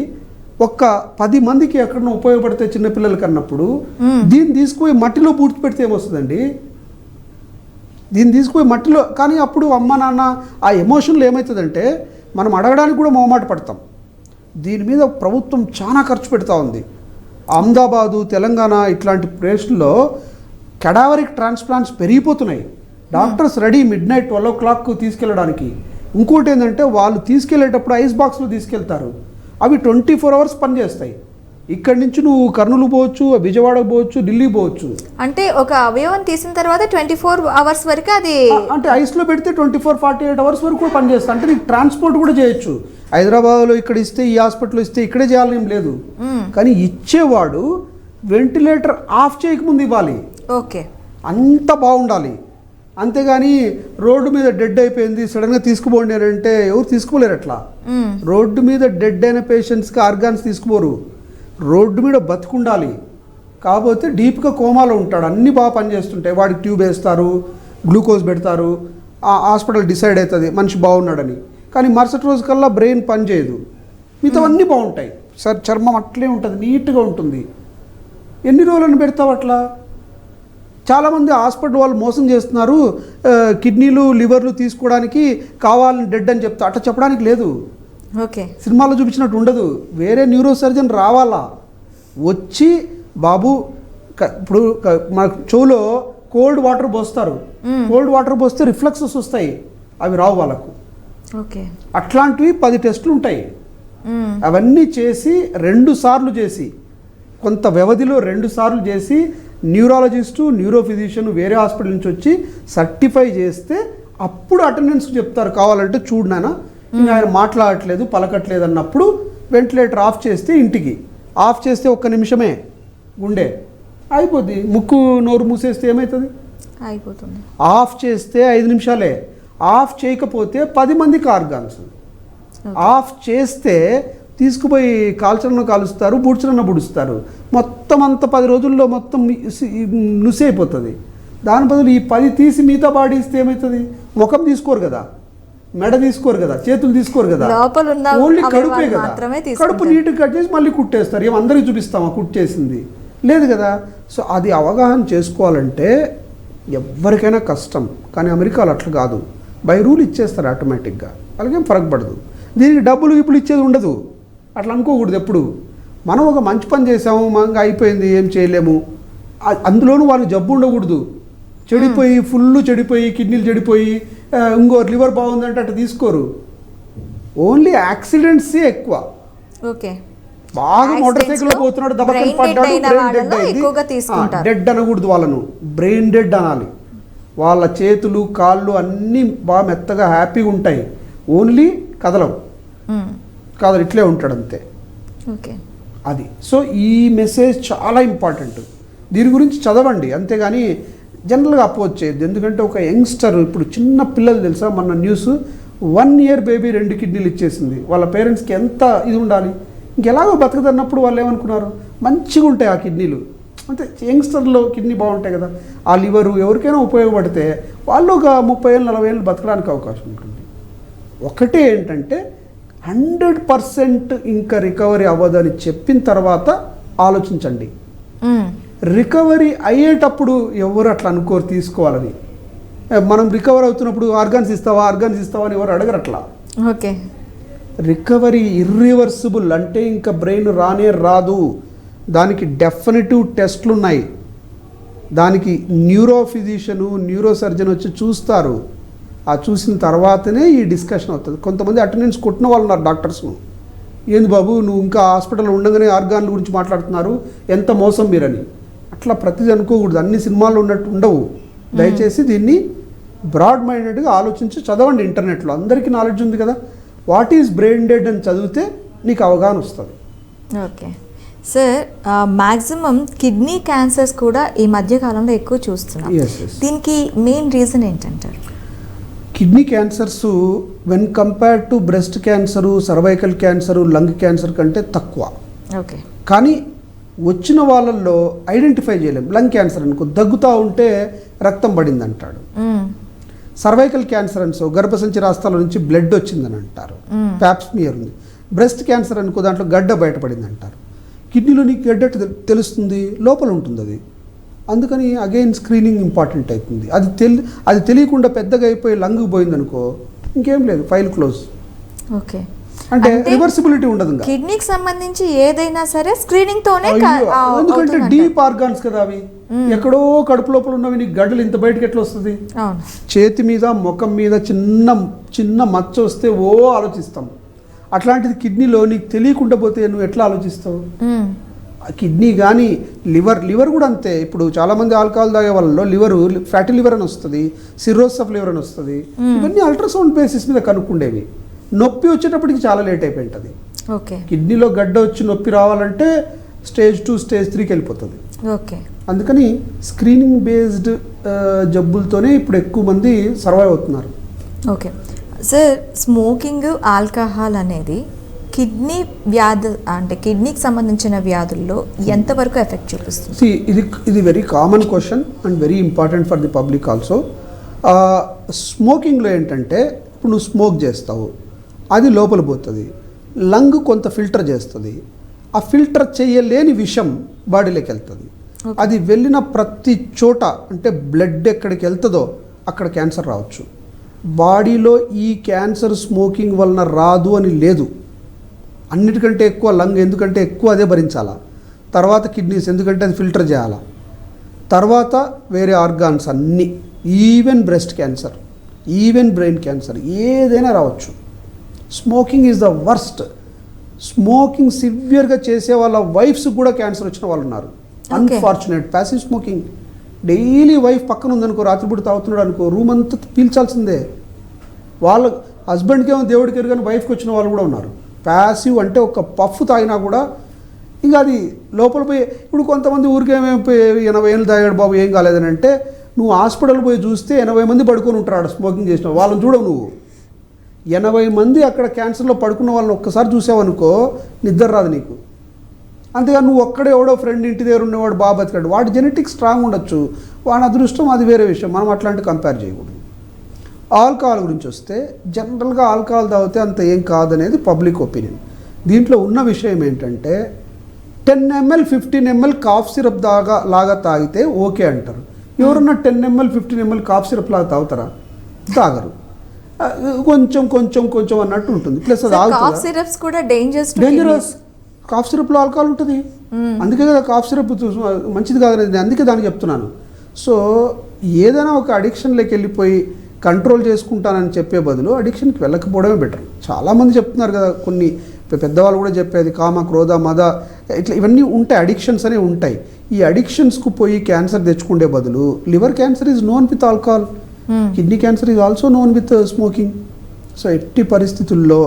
10 మందికి ఎక్కడన్నా ఉపయోగపడితే చిన్నపిల్లలకి అన్నప్పుడు దీన్ని తీసుకుపోయి మట్టిలో పూడ్చిపెడితే ఏమొస్తుందండి? దీన్ని తీసుకుపోయి మట్టిలో. కానీ అప్పుడు అమ్మ నాన్న ఆ ఎమోషన్లు ఏమవుతుందంటే మనం అడగడానికి కూడా మొహమాట పడతాం. దీని మీద ప్రభుత్వం చాలా ఖర్చు పెడతా ఉంది. అహ్మదాబాదు, తెలంగాణ ఇట్లాంటి ప్లేస్లో కెడావరిక్ ట్రాన్స్ప్లాంట్స్ పెరిగిపోతున్నాయి. డాక్టర్స్ రెడీ midnight 12 o'clock తీసుకెళ్ళడానికి. ఇంకోటి ఏంటంటే వాళ్ళు తీసుకెళ్లేటప్పుడు ఐస్ బాక్స్లో తీసుకెళ్తారు. అవి 24 hours పనిచేస్తాయి. ఇక్కడి నుంచి నువ్వు కర్నూలు పోవచ్చు, విజయవాడకు పోవచ్చు, ఢిల్లీ పోవచ్చు. అంటే ఒక అవయవం తీసిన తర్వాత 24 hours వరకు అది అంటే ఐస్లో పెడితే 24-48 hours వరకు కూడా పనిచేస్తా. అంటే నీకు ట్రాన్స్పోర్ట్ కూడా చేయొచ్చు. హైదరాబాద్లో ఇక్కడ ఇస్తే, ఈ హాస్పిటల్లో ఇస్తే ఇక్కడే చేయాలని ఏం లేదు. కానీ ఇచ్చేవాడు వెంటిలేటర్ ఆఫ్ చేయకముందు ఇవ్వాలి. ఓకే. అంత బాగుండాలి. అంతేగాని రోడ్డు మీద డెడ్ అయిపోయింది సడన్గా తీసుకుపోండి అని అంటే ఎవరు తీసుకుపోలేరు. అట్లా రోడ్డు మీద డెడ్ అయిన పేషెంట్స్కి ఆర్గాన్స్ తీసుకుపోరు. రోడ్డు మీద బతుకుండాలి. కాకపోతే డీప్గా కోమాలో ఉంటాడు, అన్నీ బాగా పనిచేస్తుంటాయి. వాడికి ట్యూబ్ వేస్తారు, గ్లూకోజ్ పెడతారు, ఆ హాస్పిటల్ డిసైడ్ అవుతుంది మనిషి బాగున్నాడని. కానీ మరుసటి రోజు కల్లా బ్రెయిన్ పనిచేయదు, మిగతావన్నీ బాగుంటాయి. చర్మం అట్లే ఉంటుంది, నీట్గా ఉంటుంది. ఎన్ని రోజులను పెడతావు అట్లా? చాలామంది హాస్పిటల్ వాళ్ళు మోసం చేస్తున్నారు. కిడ్నీలు, లివర్లు తీసుకోవడానికి కావాలని డెడ్ అని చెప్తా. అట్లా చెప్పడానికి లేదు. ఓకే. సినిమాలో చూపించినట్టు ఉండదు. వేరే న్యూరో సర్జన్ రావాలా, వచ్చి బాబు ఇప్పుడు మన చెవులో కోల్డ్ వాటర్ పోస్తారు. కోల్డ్ వాటర్ పోస్తే రిఫ్లెక్సెస్ వస్తాయి, అవి రావు వాళ్ళకు. ఓకే. అట్లాంటివి 10 టెస్టులు ఉంటాయి. అవన్నీ చేసి 2 సార్లు చేసి, కొంత వ్యవధిలో 2 సార్లు చేసి న్యూరాలజిస్టు, న్యూరో ఫిజిషియన్ వేరే హాస్పిటల్ నుంచి వచ్చి సర్టిఫై చేస్తే అప్పుడు అటెండెన్స్కి చెప్తారు కావాలంటే చూడు నాన్న ఇంకా ఆయన మాట్లాడట్లేదు పలకట్లేదు అన్నప్పుడు వెంటిలేటర్ ఆఫ్ చేస్తే ఇంటికి ఆఫ్ చేస్తే 1 నిమిషమే గుండె అయిపోద్ది. ముక్కు నోరు మూసేస్తే ఏమవుతుంది? అయిపోతుంది. ఆఫ్ చేస్తే 5 నిమిషాలే. ఆఫ్ చేయకపోతే 10 మందికి ఆర్గాన్స్. ఆఫ్ చేస్తే తీసుకుపోయి కాల్చలను కాలుస్తారు, బుడ్చలను బుడుస్తారు. మొత్తం అంత 10 రోజుల్లో మొత్తం నుసి అయిపోతుంది. దాని బదులు ఈ 10 తీసి మిగతా బాడీ ఇస్తే ఏమవుతుంది? ముఖం తీసుకోరు కదా, మెడ తీసుకోరు కదా, చేతులు తీసుకోరు కదా, ఓన్లీ కడుపే కదా. కడుపు నీట్గా కట్ చేసి మళ్ళీ కుట్టేస్తారు. ఏం అందరికీ చూపిస్తామా కుట్ చేసింది? లేదు కదా. సో అది అవగాహన చేసుకోవాలంటే ఎవరికైనా కష్టం. కానీ అమెరికాలో అట్లా కాదు, బై రూల్ ఇచ్చేస్తారు ఆటోమేటిక్గా, వాళ్ళకేం ఫరక్ పడదు. దీనికి డబ్బులు ఇప్పుడు ఇచ్చేది ఉండదు. అట్లా అనుకోకూడదు ఎప్పుడు. మనం ఒక మంచి పని చేసాము, మనకు అయిపోయింది, ఏం చేయలేము. అందులోనూ వాళ్ళకి జబ్బు ఉండకూడదు. చెడిపోయి ఫుల్ చెడిపోయి కిడ్నీలు చెడిపోయి ఇంకో లివర్ బాగుందంటే అట్లా తీసుకోరు. ఓన్లీ యాక్సిడెంట్సే ఎక్కువ. ఓకే, బాగా మోటార్ సైకిల్లో పోతున్నాడు, దెబ్బకి పడ్డాడు, బ్రెయిన్ డెడ్ అయింది. డెడ్ అనకూడదు, వాళ్ళను బ్రెయిన్ డెడ్ అనాలి. వాళ్ళ చేతులు కాళ్ళు అన్నీ బాగా మెత్తగా హ్యాపీగా ఉంటాయి, ఓన్లీ కదలవు. కదలు ఇట్లే ఉంటాడు అంతే. ఓకే, అది. సో ఈ మెసేజ్ చాలా ఇంపార్టెంట్. దీని గురించి చదవండి, అంతేగాని జనరల్గా అపోజ్ చేయొద్దు. ఎందుకంటే ఒక యంగ్స్టర్, ఇప్పుడు చిన్న పిల్లలు తెలుసా, మొన్న న్యూస్ 1 ఇయర్ బేబీ 2 కిడ్నీలు ఇచ్చేసింది. వాళ్ళ పేరెంట్స్కి ఎంత ఇది ఉండాలి. ఇంకెలాగో బతుకుతున్నప్పుడు వాళ్ళు ఏమనుకున్నారు, మంచిగా ఉంటాయి ఆ కిడ్నీలు, అంటే యంగ్స్టర్లో కిడ్నీ బాగుంటాయి కదా, ఆ లివరు ఎవరికైనా ఉపయోగపడితే వాళ్ళు ఒక 30 ఏళ్ళు 40 ఏళ్ళు బతకడానికి అవకాశం ఉంటుంది. ఒకటే ఏంటంటే 100% ఇంకా రికవరీ అవ్వదని చెప్పిన తర్వాత ఆలోచించండి. రికవరీ అయ్యేటప్పుడు ఎవరు అట్లా అనుకోరు తీసుకోవాలని. మనం రికవర్ అవుతున్నప్పుడు ఆర్గాన్స్ ఇస్తావా అని ఎవరు అడగరు అట్లా. ఓకే, రికవరీ ఇర్రివర్సిబుల్ అంటే ఇంకా బ్రెయిన్ రానే రాదు. దానికి డెఫినెటివ్ టెస్ట్లు ఉన్నాయి. దానికి న్యూరో ఫిజిషియను న్యూరో సర్జన్ వచ్చి చూస్తారు. ఆ చూసిన తర్వాతనే ఈ డిస్కషన్ అవుతుంది. కొంతమంది అటెండెన్స్ కొట్టిన వాళ్ళు ఉన్నారు డాక్టర్స్ను. ఏంది బాబు నువ్వు ఇంకా హాస్పిటల్లో ఉండగానే ఆర్గాన్ల గురించి మాట్లాడుతున్నారు, ఎంత మోసం మీరని. అట్లా ప్రతిదీ అనుకోకూడదు, అన్ని సినిమాలు ఉన్నట్టు ఉండవు. దయచేసి దీన్ని బ్రాడ్ మైండెడ్గా ఆలోచించి చదవండి. ఇంటర్నెట్లో అందరికీ నాలెడ్జ్ ఉంది కదా. వాట్ ఈజ్ బ్రెయిన్ డెడ్ అని చదివితే నీకు అవగాహన వస్తుంది. Okay sir, maximum kidney cancers కూడా ఈ మధ్య కాలంలో ఎక్కువ చూస్తున్నాం. దీనికి మెయిన్ రీజన్ ఏంటంటారు? Kidney cancers when compared to breast cancer, cervical cancer, lung cancer కంటే తక్కువ. ఓకే, కానీ వచ్చిన వాళ్ళల్లో ఐడెంటిఫై చేయలేం. లంగ్ క్యాన్సర్ అనుకో, దగ్గుతూ ఉంటే రక్తం పడింది అంటాడు. సర్వైకల్ క్యాన్సర్ అనుకో, గర్భసంచి రాష్ట్రాల నుంచి బ్లడ్ వచ్చిందని అంటారు, ప్యాప్స్మియర్ ఉంది. బ్రెస్ట్ క్యాన్సర్ అనుకో, దాంట్లో గడ్డ బయటపడింది అంటారు. కిడ్నీలో నీకు గడ్డ తెలుస్తుంది, లోపల ఉంటుంది అది. అందుకని అగైన్ స్క్రీనింగ్ ఇంపార్టెంట్ అవుతుంది. అది తెలియకుండా పెద్దగా అయిపోయి లంగ్ పోయిందనుకో ఇంకేం లేదు, ఫైల్ క్లోజ్. ఓకే, అంటే రివర్సిబిలిటీ ఉండదు. కిడ్నీకి సంబంధించి ఏదైనా సరే స్క్రీనింగ్ తోనే, ఎందుకంటే డీప్ ఆర్గాన్స్ కదా అవి. ఎక్కడో కడుపు లోపల ఉన్నవి నీకు గడ్డలు ఇంత బయటకు ఎట్లా వస్తుంది? చేతి మీద ముఖం మీద చిన్న చిన్న మచ్చ వస్తే ఓ ఆలోచిస్తాం. అట్లాంటిది కిడ్నీలో నీకు తెలియకుండా పోతే నువ్వు ఎట్లా ఆలోచిస్తావు? కిడ్నీ కానీ లివర్ కూడా అంతే. ఇప్పుడు చాలామంది ఆల్కహాల్ తాగే వాళ్ళలో ఫ్యాటీ లివర్ అని వస్తుంది, సిర్రోసిస్ ఆఫ్ లివర్ అని వస్తుంది. ఇవన్నీ అల్ట్రాసౌండ్ బేసిస్ మీద కనుక్కుండేవి. నొప్పి వచ్చేటప్పటికి చాలా లేట్ అయిపోయి ఉంటుంది. ఓకే, కిడ్నీలో గడ్డ వచ్చి నొప్పి రావాలంటే స్టేజ్ 2 స్టేజ్ 3కి వెళ్ళిపోతుంది. ఓకే, అందుకని స్క్రీనింగ్ బేస్డ్ జబ్బులతోనే ఇప్పుడు ఎక్కువ మంది సర్వైవ్ అవుతున్నారు. ఓకే సార్, స్మోకింగ్, ఆల్కహాల్ అనేది కిడ్నీ వ్యాధి అంటే కిడ్నీకి సంబంధించిన వ్యాధుల్లో ఎంతవరకు ఎఫెక్ట్ చూపిస్తుంది? ఇది very common question and very important for the public also. స్మోకింగ్లో ఏంటంటే ఇప్పుడు నువ్వు స్మోక్ చేస్తావు, అది లోపల పోతుంది, లంగ్ కొంత ఫిల్టర్ చేస్తుంది. ఆ ఫిల్టర్ చేయలేని విషం బాడీలోకి వెళ్తుంది. అది వెళ్ళిన ప్రతి చోట అంటే బ్లడ్ ఎక్కడికి వెళ్తుందో అక్కడ క్యాన్సర్ రావచ్చు. బాడీలో ఈ క్యాన్సర్ స్మోకింగ్ వలన రాదు అని లేదు. అన్నిటికంటే ఎక్కువ లంగ్, ఎందుకంటే ఎక్కువ అదే భరించాలా. తర్వాత కిడ్నీస్, ఎందుకంటే అది ఫిల్టర్ చేయాలా. తర్వాత వేరే ఆర్గాన్స్ అన్నీ, even breast cancer, even brain cancer, ఏదైనా రావచ్చు. Smoking is the worst. Smoking సివియర్గా చేసే వాళ్ళ వైఫ్స్ కూడా క్యాన్సర్ వచ్చిన వాళ్ళు ఉన్నారు. Unfortunate passive smoking daily wife పక్కన ఉందనుకో, రాత్రిపూట తాగుతున్నాడు అనుకో, రూమ్ అంతా పీల్చాల్సిందే. వాళ్ళ హస్బెండ్కి ఏమో దేవుడికి ఎరుగు కానీ వైఫ్కి వచ్చిన వాళ్ళు కూడా ఉన్నారు. ప్యాసివ్ అంటే ఒక పఫ్ తాగినా కూడా ఇంకా అది లోపల పోయి, ఇప్పుడు కొంతమంది ఊరికే 80 ఏళ్ళు తాగాడు బాబు ఏం కాలేదని అంటే, నువ్వు హాస్పిటల్ పోయి చూస్తే 80 మంది పడుకొని ఉంటారు ఆడ స్మోకింగ్ చేసిన వాళ్ళని చూడవు నువ్వు. 80 మంది అక్కడ క్యాన్సర్లో పడుకున్న వాళ్ళని ఒక్కసారి చూసావనుకో నిద్ర రాదు నీకు. అంతేగా నువ్వు ఒక్కడే ఎవడో ఫ్రెండ్ ఇంటి దగ్గర ఉన్నవాడు బాగా బతికాడు, వాడి జెనెటిక్స్ స్ట్రాంగ్ ఉండొచ్చు, వాడి అదృష్టం, అది వేరే విషయం, మనం అట్లాంటి కంపేర్ చేయకూడదు. ఆల్కహాల్ గురించి వస్తే జనరల్గా ఆల్కహాల్ తాగితే అంత ఏం కాదనేది పబ్లిక్ ఒపీనియన్. దీంట్లో ఉన్న విషయం ఏంటంటే 10 ml 15 ml కాఫ్ సిరప్ లాగా తాగితే ఓకే అంటారు. ఎవరన్నా 10 ml 15 ml కాఫ్ సిరప్ లాగా తాగుతారా? తాగరు. కొంచెం కొంచెం కొంచెం అన్నట్టు ఉంటుంది. ప్లస్ అది కాఫ్ సిరప్స్ కూడా డేంజరస్. కాఫ్ సిరప్లో ఆల్కహాల్ ఉంటుంది, అందుకే కదా కాఫ్ సిరప్ మంచిది కాదనేది, అందుకే దానికి చెప్తున్నాను. సో ఏదైనా ఒక అడిక్షన్లోకి వెళ్ళిపోయి కంట్రోల్ చేసుకుంటానని చెప్పే బదులు అడిక్షన్కి వెళ్ళకపోవడమే బెటర్. చాలామంది చెప్తున్నారు కదా, కొన్ని పెద్దవాళ్ళు కూడా చెప్పేది కామ క్రోధ మద ఇట్లా ఇవన్నీ ఉంటాయి, అడిక్షన్స్ అనేవి ఉంటాయి. ఈ అడిక్షన్స్కు పోయి క్యాన్సర్ తెచ్చుకునే బదులు liver cancer is known with alcohol, kidney cancer is also known with smoking. So ఎట్టి పరిస్థితుల్లో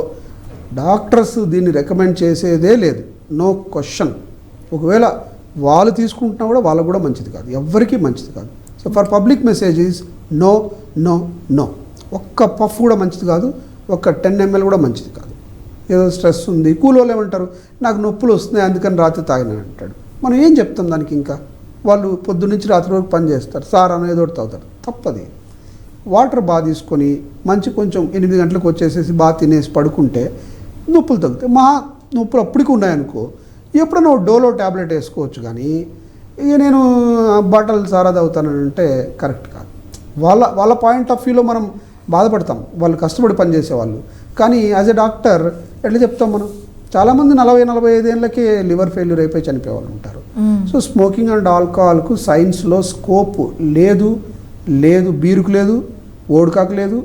డాక్టర్స్ దీన్ని రికమెండ్ చేసేదే లేదు, నో క్వశ్చన్. ఒకవేళ వాళ్ళు తీసుకుంటున్నా కూడా వాళ్ళకు కూడా మంచిది కాదు, ఎవ్వరికీ మంచిది కాదు. So for public message is no no no. ఒక్క పఫ్ కూడా మంచిది కాదు, ఒక్క 10 ml కూడా మంచిది కాదు. ఏదో స్ట్రెస్ ఉంది, కూలోళ్ళు ఏమంటారు, నాకు నొప్పులు వస్తున్నాయి అందుకని రాత్రి తాగినా అంటాడు. మనం ఏం చెప్తాం దానికి? ఇంకా వాళ్ళు పొద్దున్నుంచి రాత్రి వరకు పని చేస్తారు, సార్ అని ఏదో తాగుతారు, తప్పది. వాటర్ బాగా తీసుకొని మంచి కొంచెం 8 గంటలకు వచ్చేసేసి బాగా తినేసి పడుకుంటే నొప్పులు తగ్గుతాయి. నొప్పులు అప్పటికి ఉన్నాయనుకో ఎప్పుడైనా డోలో ట్యాబ్లెట్ వేసుకోవచ్చు, కానీ ఇక నేను బాటల్ సారా తాగుతానంటే కరెక్ట్ కాదు. వాళ్ళ పాయింట్ ఆఫ్ వ్యూలో మనం బాధపడతాం, వాళ్ళు కష్టపడి పనిచేసేవాళ్ళు. కానీ యాజ్ ఎ డాక్టర్ ఎట్లా చెప్తాం మనం? చాలామంది 40-45 ఏళ్ళకే లివర్ ఫెయిల్యూర్ అయిపోయి చనిపోయే వాళ్ళు ఉంటారు. సో స్మోకింగ్ అండ్ ఆల్కహాల్కు సైన్స్లో స్కోప్ లేదు, బీరుకు లేదు, ఓడకాకు లేదు,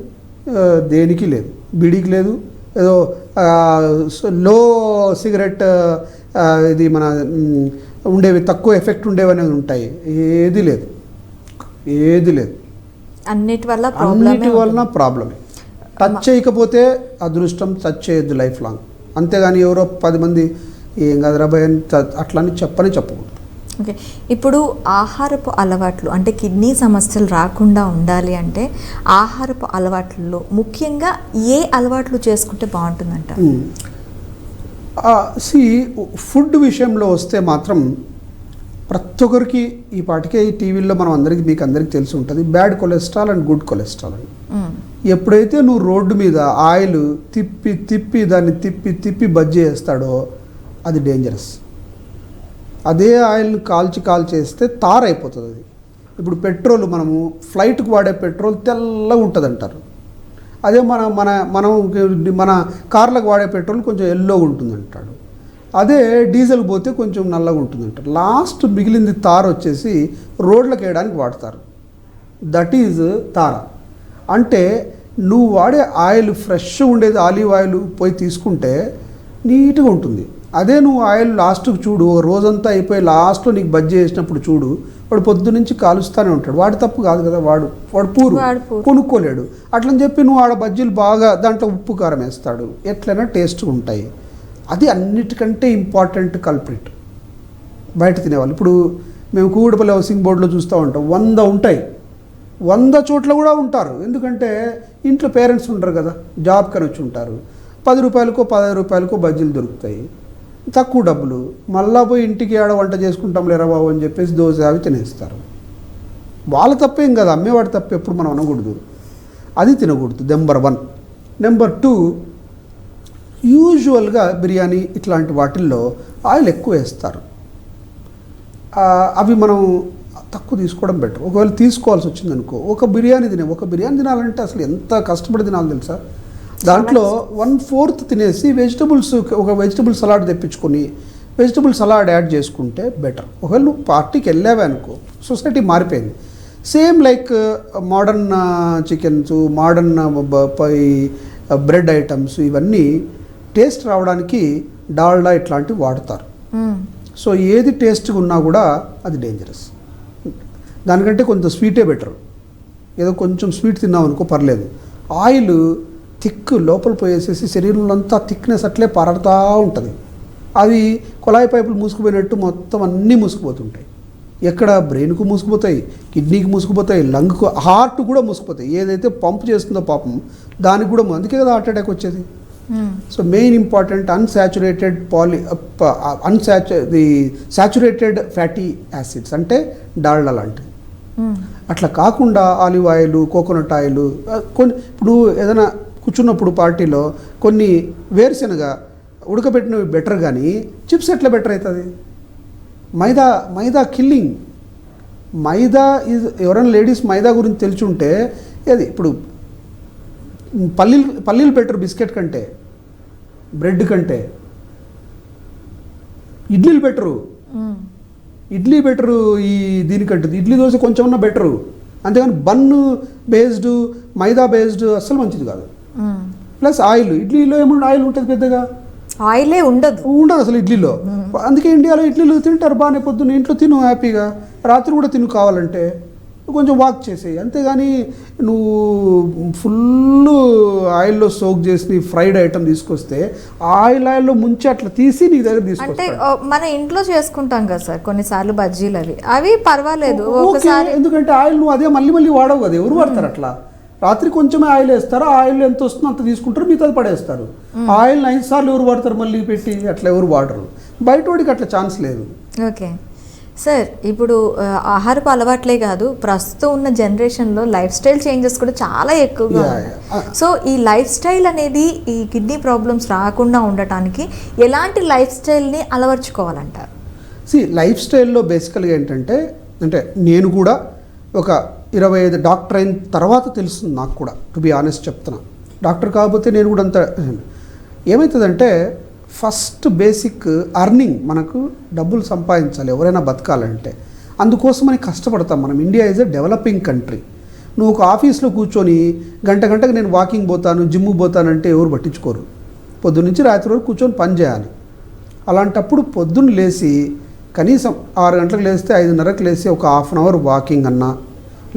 దేనికి లేదు, బీడీకి లేదు, ఏదో లో సిగరెట్ ఇది మన ఉండేవి తక్కువ ఎఫెక్ట్ ఉండేవి అనేది ఉంటాయి, ఏది లేదు. అన్నిటి వలన ప్రాబ్లమే. టచ్ చేయకపోతే అదృష్టం, టచ్ చేయొద్దు లైఫ్ లాంగ్. అంతేగాని ఎవరో 10 మంది ఏం కాదు రాబాయ్ అని అట్లని చెప్పకూడదు. ఓకే, ఇప్పుడు ఆహారపు అలవాట్లు అంటే కిడ్నీ సమస్యలు రాకుండా ఉండాలి అంటే ఆహారపు అలవాట్లలో ముఖ్యంగా ఏ అలవాట్లు చేసుకుంటే బాగుంటుందంట? ఫుడ్ విషయంలో వస్తే మాత్రం ప్రతి ఒక్కరికి ఈ పాటికే ఈ టీవీల్లో మీకు అందరికీ తెలిసి ఉంటుంది, bad cholesterol and good cholesterol అని. ఎప్పుడైతే నువ్వు రోడ్డు మీద ఆయిల్ తిప్పి బజ్జీ వేస్తాడో అది డేంజరస్. అదే ఆయిల్ని కాల్చేస్తే తారైపోతుంది అది. ఇప్పుడు పెట్రోల్, మనము ఫ్లైట్కి వాడే పెట్రోల్ తెల్లగా ఉంటుంది అంటారు, అదే మన కార్లకు వాడే పెట్రోల్ కొంచెం ఎల్లోగా ఉంటుంది అంటాడు. అదే డీజిల్ పోతే కొంచెం నల్లగా ఉంటుంది అంటారు. లాస్ట్ మిగిలింది తార్ వచ్చేసి రోడ్లకు వేయడానికి వాడతారు, దట్ ఈజ్ తార. అంటే నువ్వు వాడే ఆయిల్ ఫ్రెష్ ఉండేది ఆలివ్ ఆయిల్ పోయి తీసుకుంటే నీట్గా ఉంటుంది. అదే నువ్వు ఆయిల్ లాస్ట్కి చూడు, రోజంతా అయిపోయి లాస్ట్లో నీకు బజ్జీ వేసినప్పుడు చూడు, వాడు పొద్దు నుంచి కాలుస్తూనే ఉంటాడు. వాడి తప్పు కాదు కదా, వాడు పూరు కొనుక్కోలేడు. అట్లని చెప్పి నువ్వు ఆడ బజ్జీలు బాగా దాంట్లో ఉప్పు కారం వేస్తాడు, ఎట్లయినా టేస్ట్గా ఉంటాయి. అది అన్నిటికంటే ఇంపార్టెంట్ కల్ప్రిట్ బయట తినేవాళ్ళు. ఇప్పుడు మేము కూకట్పల్లి హౌసింగ్ బోర్డులో చూస్తూ ఉంటాం, 100 ఉంటాయి, 100 చోట్ల కూడా ఉంటారు. ఎందుకంటే ఇంట్లో పేరెంట్స్ ఉంటారు కదా, జాబ్ కని వచ్చి ఉంటారు, 10 రూపాయలకో 15 రూపాయలకో బజ్జీలు దొరుకుతాయి, తక్కువ డబ్బులు. మళ్ళా పోయి ఇంటికి ఆడ వంట చేసుకుంటాం లేరా బాబు అని చెప్పేసి దోశ అవి తినేస్తారు. వాళ్ళ తప్పేం కదా, అమ్మేవాడి తప్ప ఎప్పుడు మనం అనకూడదు, అది తినకూడదు. నెంబర్ 1. నెంబర్ 2, యూజువల్గా బిర్యానీ ఇట్లాంటి వాటిల్లో ఆయిల్ ఎక్కువ వేస్తారు, అవి మనం తక్కువ తీసుకోవడం బెటర్. ఒకవేళ తీసుకోవాల్సి వచ్చిందనుకో, ఒక బిర్యానీ తినాలంటే అసలు ఎంత కష్టపడి తినాలి తెలుసా? దాంట్లో 1/4 తినేసి ఒక వెజిటబుల్ సలాడ్ తెప్పించుకొని వెజిటబుల్ సలాడ్ యాడ్ చేసుకుంటే బెటర్. ఒకవేళ నువ్వు పార్టీకి వెళ్ళావే అనుకో, సొసైటీ మారిపోయింది. Same like modern chickens, modern bread items, ఇవన్నీ టేస్ట్ రావడానికి డాల్డా ఇట్లాంటివి వాడతారు. సో ఏది టేస్ట్గా ఉన్నా కూడా అది డేంజరస్. దానికంటే కొంత స్వీటే బెటర్. ఏదో కొంచెం స్వీట్ తిన్నాం అనుకో పర్లేదు. ఆయిల్ థిక్ లోపల పోయేసేసి శరీరంలో అంతా థిక్నెస్ అట్లే పారుతూ ఉంటుంది. అవి కుళాయి పైపులు మూసుకుపోయినట్టు మొత్తం అన్నీ మూసుకుపోతుంటాయి. ఎక్కడ బ్రెయిన్కు మూసుకుపోతాయి, కిడ్నీకి మూసుకుపోతాయి, లంగ్కు, హార్ట్ కూడా మూసుకుపోతాయి. ఏదైతే పంప్ చేస్తుందో పాపం దానికి కూడా అందుకే కదా హార్ట్ అటాక్ వచ్చేది. So main important saturated fatty acids అంటే డాల్డా లాంటివి. అట్లా కాకుండా ఆలివ్ ఆయిల్, కోకోనట్ ఆయిల్, కొన్ని ఇప్పుడు ఏదైనా కూర్చున్నప్పుడు పార్టీలో కొన్ని వేరుశనగ ఉడకబెట్టినవి బెటర్, కానీ చిప్స్ ఎట్లా బెటర్ అవుతుంది? మైదా కిల్లింగ్. మైదా ఎవరైనా లేడీస్ మైదా గురించి తెలుసుంటే ఏది ఇప్పుడు పల్లీలు బెటర్ బిస్కెట్ కంటే, బ్రెడ్ కంటే. ఇడ్లీలు బెటరు, ఇడ్లీ బెటరు ఈ దీనికంటే. ఇడ్లీ దోశ కొంచెం ఉన్న బెటరు, అంతేగాని బన్ను బేస్డ్ మైదా బేస్డ్ అస్సలు మంచిది కాదు. ప్లస్ ఆయిల్, ఇడ్లీలో ఏమన్నా ఆయిల్ ఉంటుంది పెద్దగా? ఆయిలే ఉండదు అసలు ఇడ్లీలో. అందుకే ఇండియాలో ఇడ్లీలు తింటారు బాగానే, పొద్దున్న ఇంట్లో తిను హ్యాపీగా, రాత్రి కూడా తిను కావాలంటే, కొంచెం వాక్ చేసేయి. అంతేగాని నువ్వు ఫుల్ ఆయిల్లో సోక్ చేసి ఫ్రైడ్ ఐటమ్ తీసుకొస్తే ఆయిల్లో ముంచి అట్లా తీసి నీ దగ్గర తీసుకొస్తే, అంటే మన ఇంట్లో చేసుకుంటాం కదా సార్ కొన్నిసార్లు బజ్జీలు, అవి పర్వాలేదు ఒకసారి. ఎందుకంటే ఆయిల్ నువ్వు అదే మళ్ళీ వాడవు కదా, ఎవరు వాడతారు అట్లా? రాత్రి కొంచెమే ఆయిల్ వేస్తారు, ఆయిల్ ఎంత వస్తుందో అంత తీసుకుంటారు, మిగతాది పడేస్తారు. ఆయిల్ 5 సార్లు ఎవరు వాడతారు మళ్ళీ పెట్టి? అట్లా ఎవరు వాడరు. బయట వాడికి అట్లా ఛాన్స్ లేదు. ఓకే సార్, ఇప్పుడు ఆహారపు అలవాట్లే కాదు, ప్రస్తుతం ఉన్న జనరేషన్లో లైఫ్ స్టైల్ చేంజెస్ కూడా చాలా ఎక్కువగా ఉన్నాయి. సో ఈ లైఫ్ స్టైల్ అనేది ఈ కిడ్నీ ప్రాబ్లమ్స్ రాకుండా ఉండటానికి ఎలాంటి లైఫ్ స్టైల్ని అలవర్చుకోవాలంటారు? లైఫ్ స్టైల్లో బేసికల్గా ఏంటంటే, అంటే నేను కూడా ఒక 25 డాక్టర్ అయిన తర్వాత తెలుస్తుంది నాకు కూడా, టు బి ఆనెస్ట్ చెప్తున్నా. డాక్టర్ కాకపోతే నేను కూడా అంత ఏమవుతుందంటే, ఫస్ట్ బేసిక్ అర్నింగ్, మనకు డబ్బులు సంపాదించాలి ఎవరైనా బతకాలంటే. అందుకోసమని కష్టపడతాం మనం. India is a developing country. నువ్వు ఒక ఆఫీస్లో కూర్చొని గంటకు నేను వాకింగ్ పోతాను, జిమ్కి పోతానంటే ఎవరు పట్టించుకోరు. పొద్దున్న నుంచి రాత్రి వరకు కూర్చొని పని చేయాలి. అలాంటప్పుడు పొద్దున్న లేచి కనీసం 6 గంటలకు లేస్తే 5:30కు లేచి ఒక హాఫ్ అన్ అవర్ వాకింగ్ అన్నా,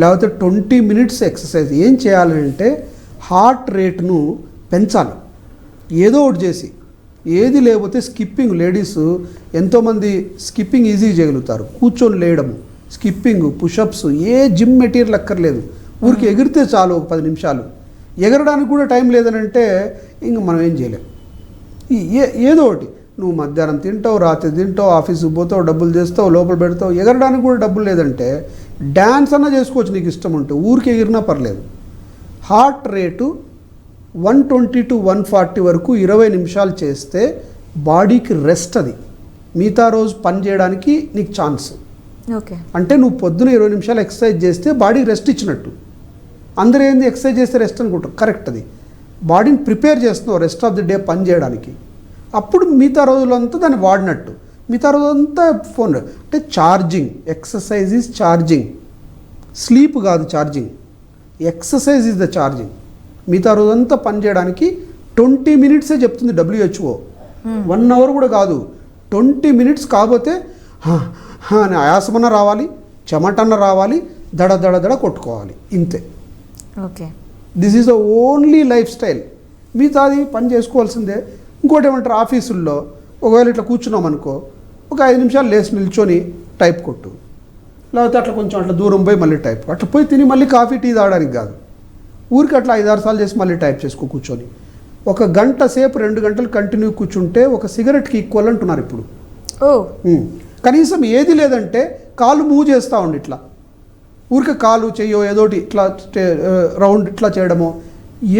లేకపోతే 20 మినిట్స్ ఎక్సర్సైజ్. ఏం చేయాలంటే హార్ట్ రేట్ను పెంచాలి ఏదో ఒకటి చేసి. ఏది లేకపోతే స్కిప్పింగ్, లేడీస్ ఎంతోమంది స్కిప్పింగ్ ఈజీగా చేయగలుగుతారు, కూర్చొని లేయడము, స్కిప్పింగ్, పుషప్స్, ఏ జిమ్ మెటీరియల్ అక్కర్లేదు, ఊరికి ఎగిరితే చాలు ఒక 10 నిమిషాలు. ఎగరడానికి కూడా టైం లేదనంటే ఇంక మనం ఏం చేయలేం. ఏదో ఒకటి, నువ్వు మధ్యాహ్నం తింటావు, రాత్రి తింటావు, ఆఫీస్కి పోతావు, డబ్బులు చేస్తావు, లోపల పెడతావు, ఎగరడానికి కూడా డబ్బులు లేదంటే డ్యాన్స్ అన్నా చేసుకోవచ్చు నీకు ఇష్టం ఉంటే, ఊరికి ఎగిరినా పర్లేదు. హార్ట్ రేటు 120 to 140 వరకు 20 నిమిషాలు చేస్తే బాడీకి రెస్ట్. అది మిగతా రోజు పని చేయడానికి నీకు ఛాన్స్. ఓకే, అంటే నువ్వు పొద్దున 20 నిమిషాలు ఎక్సర్సైజ్ చేస్తే బాడీకి రెస్ట్ ఇచ్చినట్టు. అందరూ ఏంది ఎక్సర్సైజ్ చేస్తే రెస్ట్ అనుకుంటారు, కరెక్ట్. అది బాడీని ప్రిపేర్ చేస్తున్నావు రెస్ట్ ఆఫ్ ది డే పని చేయడానికి. అప్పుడు మిగతా రోజులంతా దాన్ని వాడినట్టు. మిగతా రోజంతా ఫోన్ అంటే charging. Exercise is charging, sleep కాదు charging. Exercise is the charging. మిగతా రోజంతా పని చేయడానికి 20 మినిట్సే చెప్తుంది WHO. 1 అవర్ కూడా కాదు, 20 మినిట్స్. కాకపోతే అని ఆయాసమన్న రావాలి, చెమటన్న రావాలి, దడ దడ దడ కొట్టుకోవాలి, ఇంతే. Okay, this is the only life style. మిగతాది పని చేసుకోవాల్సిందే. ఇంకోటి ఏమంటారు, ఆఫీసుల్లో ఒకవేళ ఇట్లా కూర్చున్నాం అనుకో, ఒక 5 నిమిషాలు లేచి నిల్చొని టైప్ కొట్టు, లేకపోతే అట్లా కొంచెం అట్లా దూరం పోయి మళ్ళీ టైప్, అట్లా పోయి తిని మళ్ళీ కాఫీ టీ తాగడానికి కాదు, ఊరికి అట్లా 5-6 సార్లు చేసి మళ్ళీ టైప్ చేసుకో కూర్చొని. 1 గంట సేపు 2 గంటలు కంటిన్యూ కూర్చుంటే ఒక సిగరెట్కి ఈక్వల్ అంటున్నారు ఇప్పుడు. కనీసం ఏది లేదంటే కాలు మూవ్ చేస్తూ ఉండి ఇట్లా, ఊరికే కాలు చెయ్యో ఏదోటి ఇట్లా రౌండ్ ఇట్లా చేయడమో,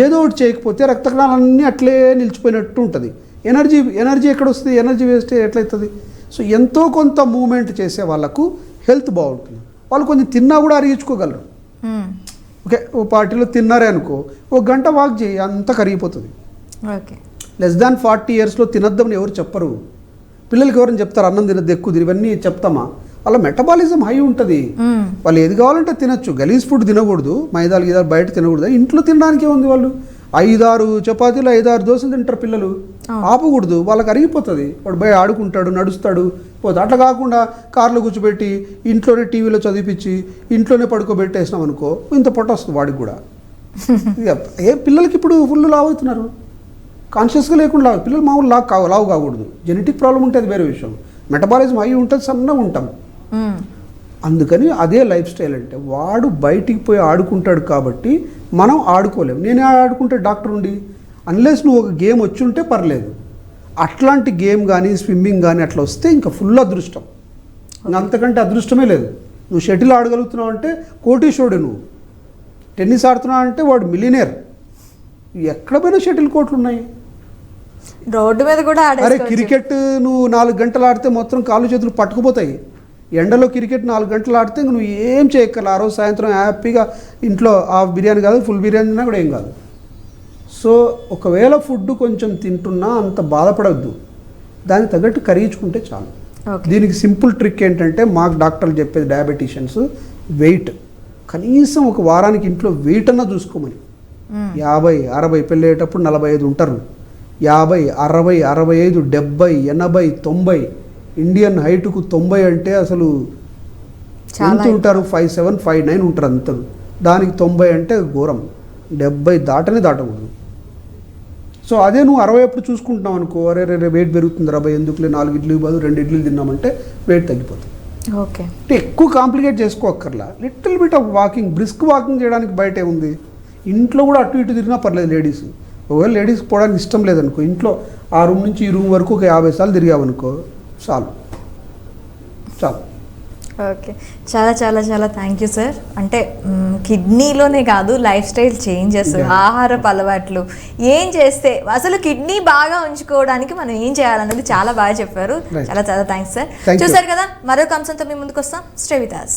ఏదో ఒకటి చేయకపోతే రక్త కణాలన్నీ అట్లే నిలిచిపోయినట్టు ఉంటుంది. ఎనర్జీ ఎక్కడ వస్తుంది? Energy waste ఎట్లయితుంది? సో ఎంతో కొంత మూమెంట్ చేసే వాళ్ళకు హెల్త్ బాగుంటుంది. వాళ్ళు కొంచెం తిన్నా కూడా అరిగించుకోగలరు. ఓకే, ఓ పార్టీలో తిన్నారే అనుకో, 1 గంట వాక్ చేయి, అంతా కరిగిపోతుంది. ఓకే, లెస్ దాన్ 40 ఇయర్స్లో తినొద్దామని ఎవరు చెప్పరు. పిల్లలకి ఎవరైనా చెప్తారు అన్నం తినద్దు, ఎక్కువ తిని, ఇవన్నీ చెప్తామా? వాళ్ళ మెటబాలిజం హై ఉంటుంది, వాళ్ళు ఏది కావాలంటే తినచ్చు. గలీజ్ ఫుడ్ తినకూడదు, మైదాలు గీదాలు బయట తినకూడదు. ఇంట్లో తినడానికి ఏముంది, వాళ్ళు 5-6 చపాతీలు 5-6 దోశలు తింటారు పిల్లలు. ఆపకూడదు, వాళ్ళకి అరిగిపోతుంది. వాడు పోయి ఆడుకుంటాడు, నడుస్తాడు, పోతాడు. అట్లా కాకుండా కార్లో కూర్చోబెట్టి ఇంట్లోనే టీవీలో చదివిపించి ఇంట్లోనే పడుకోబెట్టేసినాం అనుకో, ఇంత పొట్ట వస్తుంది వాడికి కూడా. పిల్లలకి ఇప్పుడు ఫుల్ లావు అవుతున్నారు, కాన్షియస్గా లేకుండా లావు. పిల్లలు మామూలు లావు కాకూడదు. జెనెటిక్ ప్రాబ్లం ఉంటే అది వేరే విషయం. మెటబాలిజం అయ్యి ఉంటుంది, సన్నగా ఉంటాం. అందుకని అదే లైఫ్ స్టైల్. అంటే వాడు బయటికి పోయి ఆడుకుంటాడు కాబట్టి మనం ఆడుకోలేము. నేనే ఆడుకుంటే డాక్టర్ ఉండి, అన్లెస్ నువ్వు ఒక గేమ్ వచ్చి ఉంటే పర్లేదు. అట్లాంటి గేమ్ కానీ స్విమ్మింగ్ కానీ అట్లా వస్తే ఇంకా ఫుల్ అదృష్టం. అంతకంటే అదృష్టమే లేదు. నువ్వు షటిల్ ఆడగలుగుతున్నావు అంటే కోటీశ్వరుడు. నువ్వు టెన్నిస్ ఆడుతున్నావు అంటే వాడు మిలియనేర్. ఎక్కడ పోయినా షటిల్ కోట్లు ఉన్నాయి. రోడ్డు మీద కూడా అరే క్రికెట్ నువ్వు 4 గంటలు ఆడితే మొత్తం కాళ్ళు చేతులు పట్టుకుపోతాయి. ఎండలో క్రికెట్ 4 గంటలు ఆడితే ఇంక నువ్వు ఏం చేయక్కర్ల. ఆ రోజు సాయంత్రం హ్యాపీగా ఇంట్లో హాఫ్ బిర్యానీ కాదు, ఫుల్ బిర్యానీ తిన్నా కూడా ఏం కాదు. సో ఒకవేళ ఫుడ్ కొంచెం తింటున్నా అంత బాధపడద్దు, దానికి తగ్గట్టు కరిగించుకుంటే చాలు. దీనికి సింపుల్ ట్రిక్ ఏంటంటే మాకు డాక్టర్లు చెప్పేది, డయాబెటీషియన్స్ వెయిట్ కనీసం ఒక వారానికి ఇంట్లో వెయిట్ అన్నా చూసుకోమని. 50, 60 పెళ్ళేటప్పుడు 45 ఉంటారు. 50, 60, 65, 70, 80, 90. ఇండియన్ హైట్కు 90 అంటే అసలు ఎంత ఉంటారు? 5'7", 5'9" ఉంటారు అంతరు. దానికి 90 అంటే ఘోరం. 70 దాటకూడదు. సో అదే నువ్వు 60 ఎప్పుడు చూసుకుంటున్నావు అనుకో, అరే వెయిట్ పెరుగుతుంది, 60 ఎందుకులే 4 ఇడ్లీలు బదులు 2 ఇడ్లీలు తిన్నామంటే వెయిట్ తగ్గిపోతుంది. ఓకే, అంటే ఎక్కువ కాంప్లికేట్ చేసుకోక్కర్లా. Little bit of walking, brisk walking చేయడానికి బయటే ఉంది. ఇంట్లో కూడా అటు ఇటు తిరిగినా పర్లేదు లేడీస్. ఒకవేళ లేడీస్కి పోవడానికి ఇష్టం లేదనుకో, ఇంట్లో ఆ రూమ్ నుంచి ఈ రూమ్ వరకు ఒక 50 సార్లు తిరిగామనుకో చాలు. ఓకే, చాలా చాలా చాలా థ్యాంక్ యూ సార్. అంటే కిడ్నీలోనే కాదు, లైఫ్ స్టైల్ చేంజెస్, ఆహారపు అలవాట్లు ఏం చేస్తే అసలు కిడ్నీ బాగా ఉంచుకోవడానికి మనం ఏం చేయాలన్నది చాలా బాగా చెప్పారు. చాలా చాలా థ్యాంక్స్ సార్. చూసారు కదా, మరొక అంశంతో మీ ముందుకు వస్తాం. Stay with us.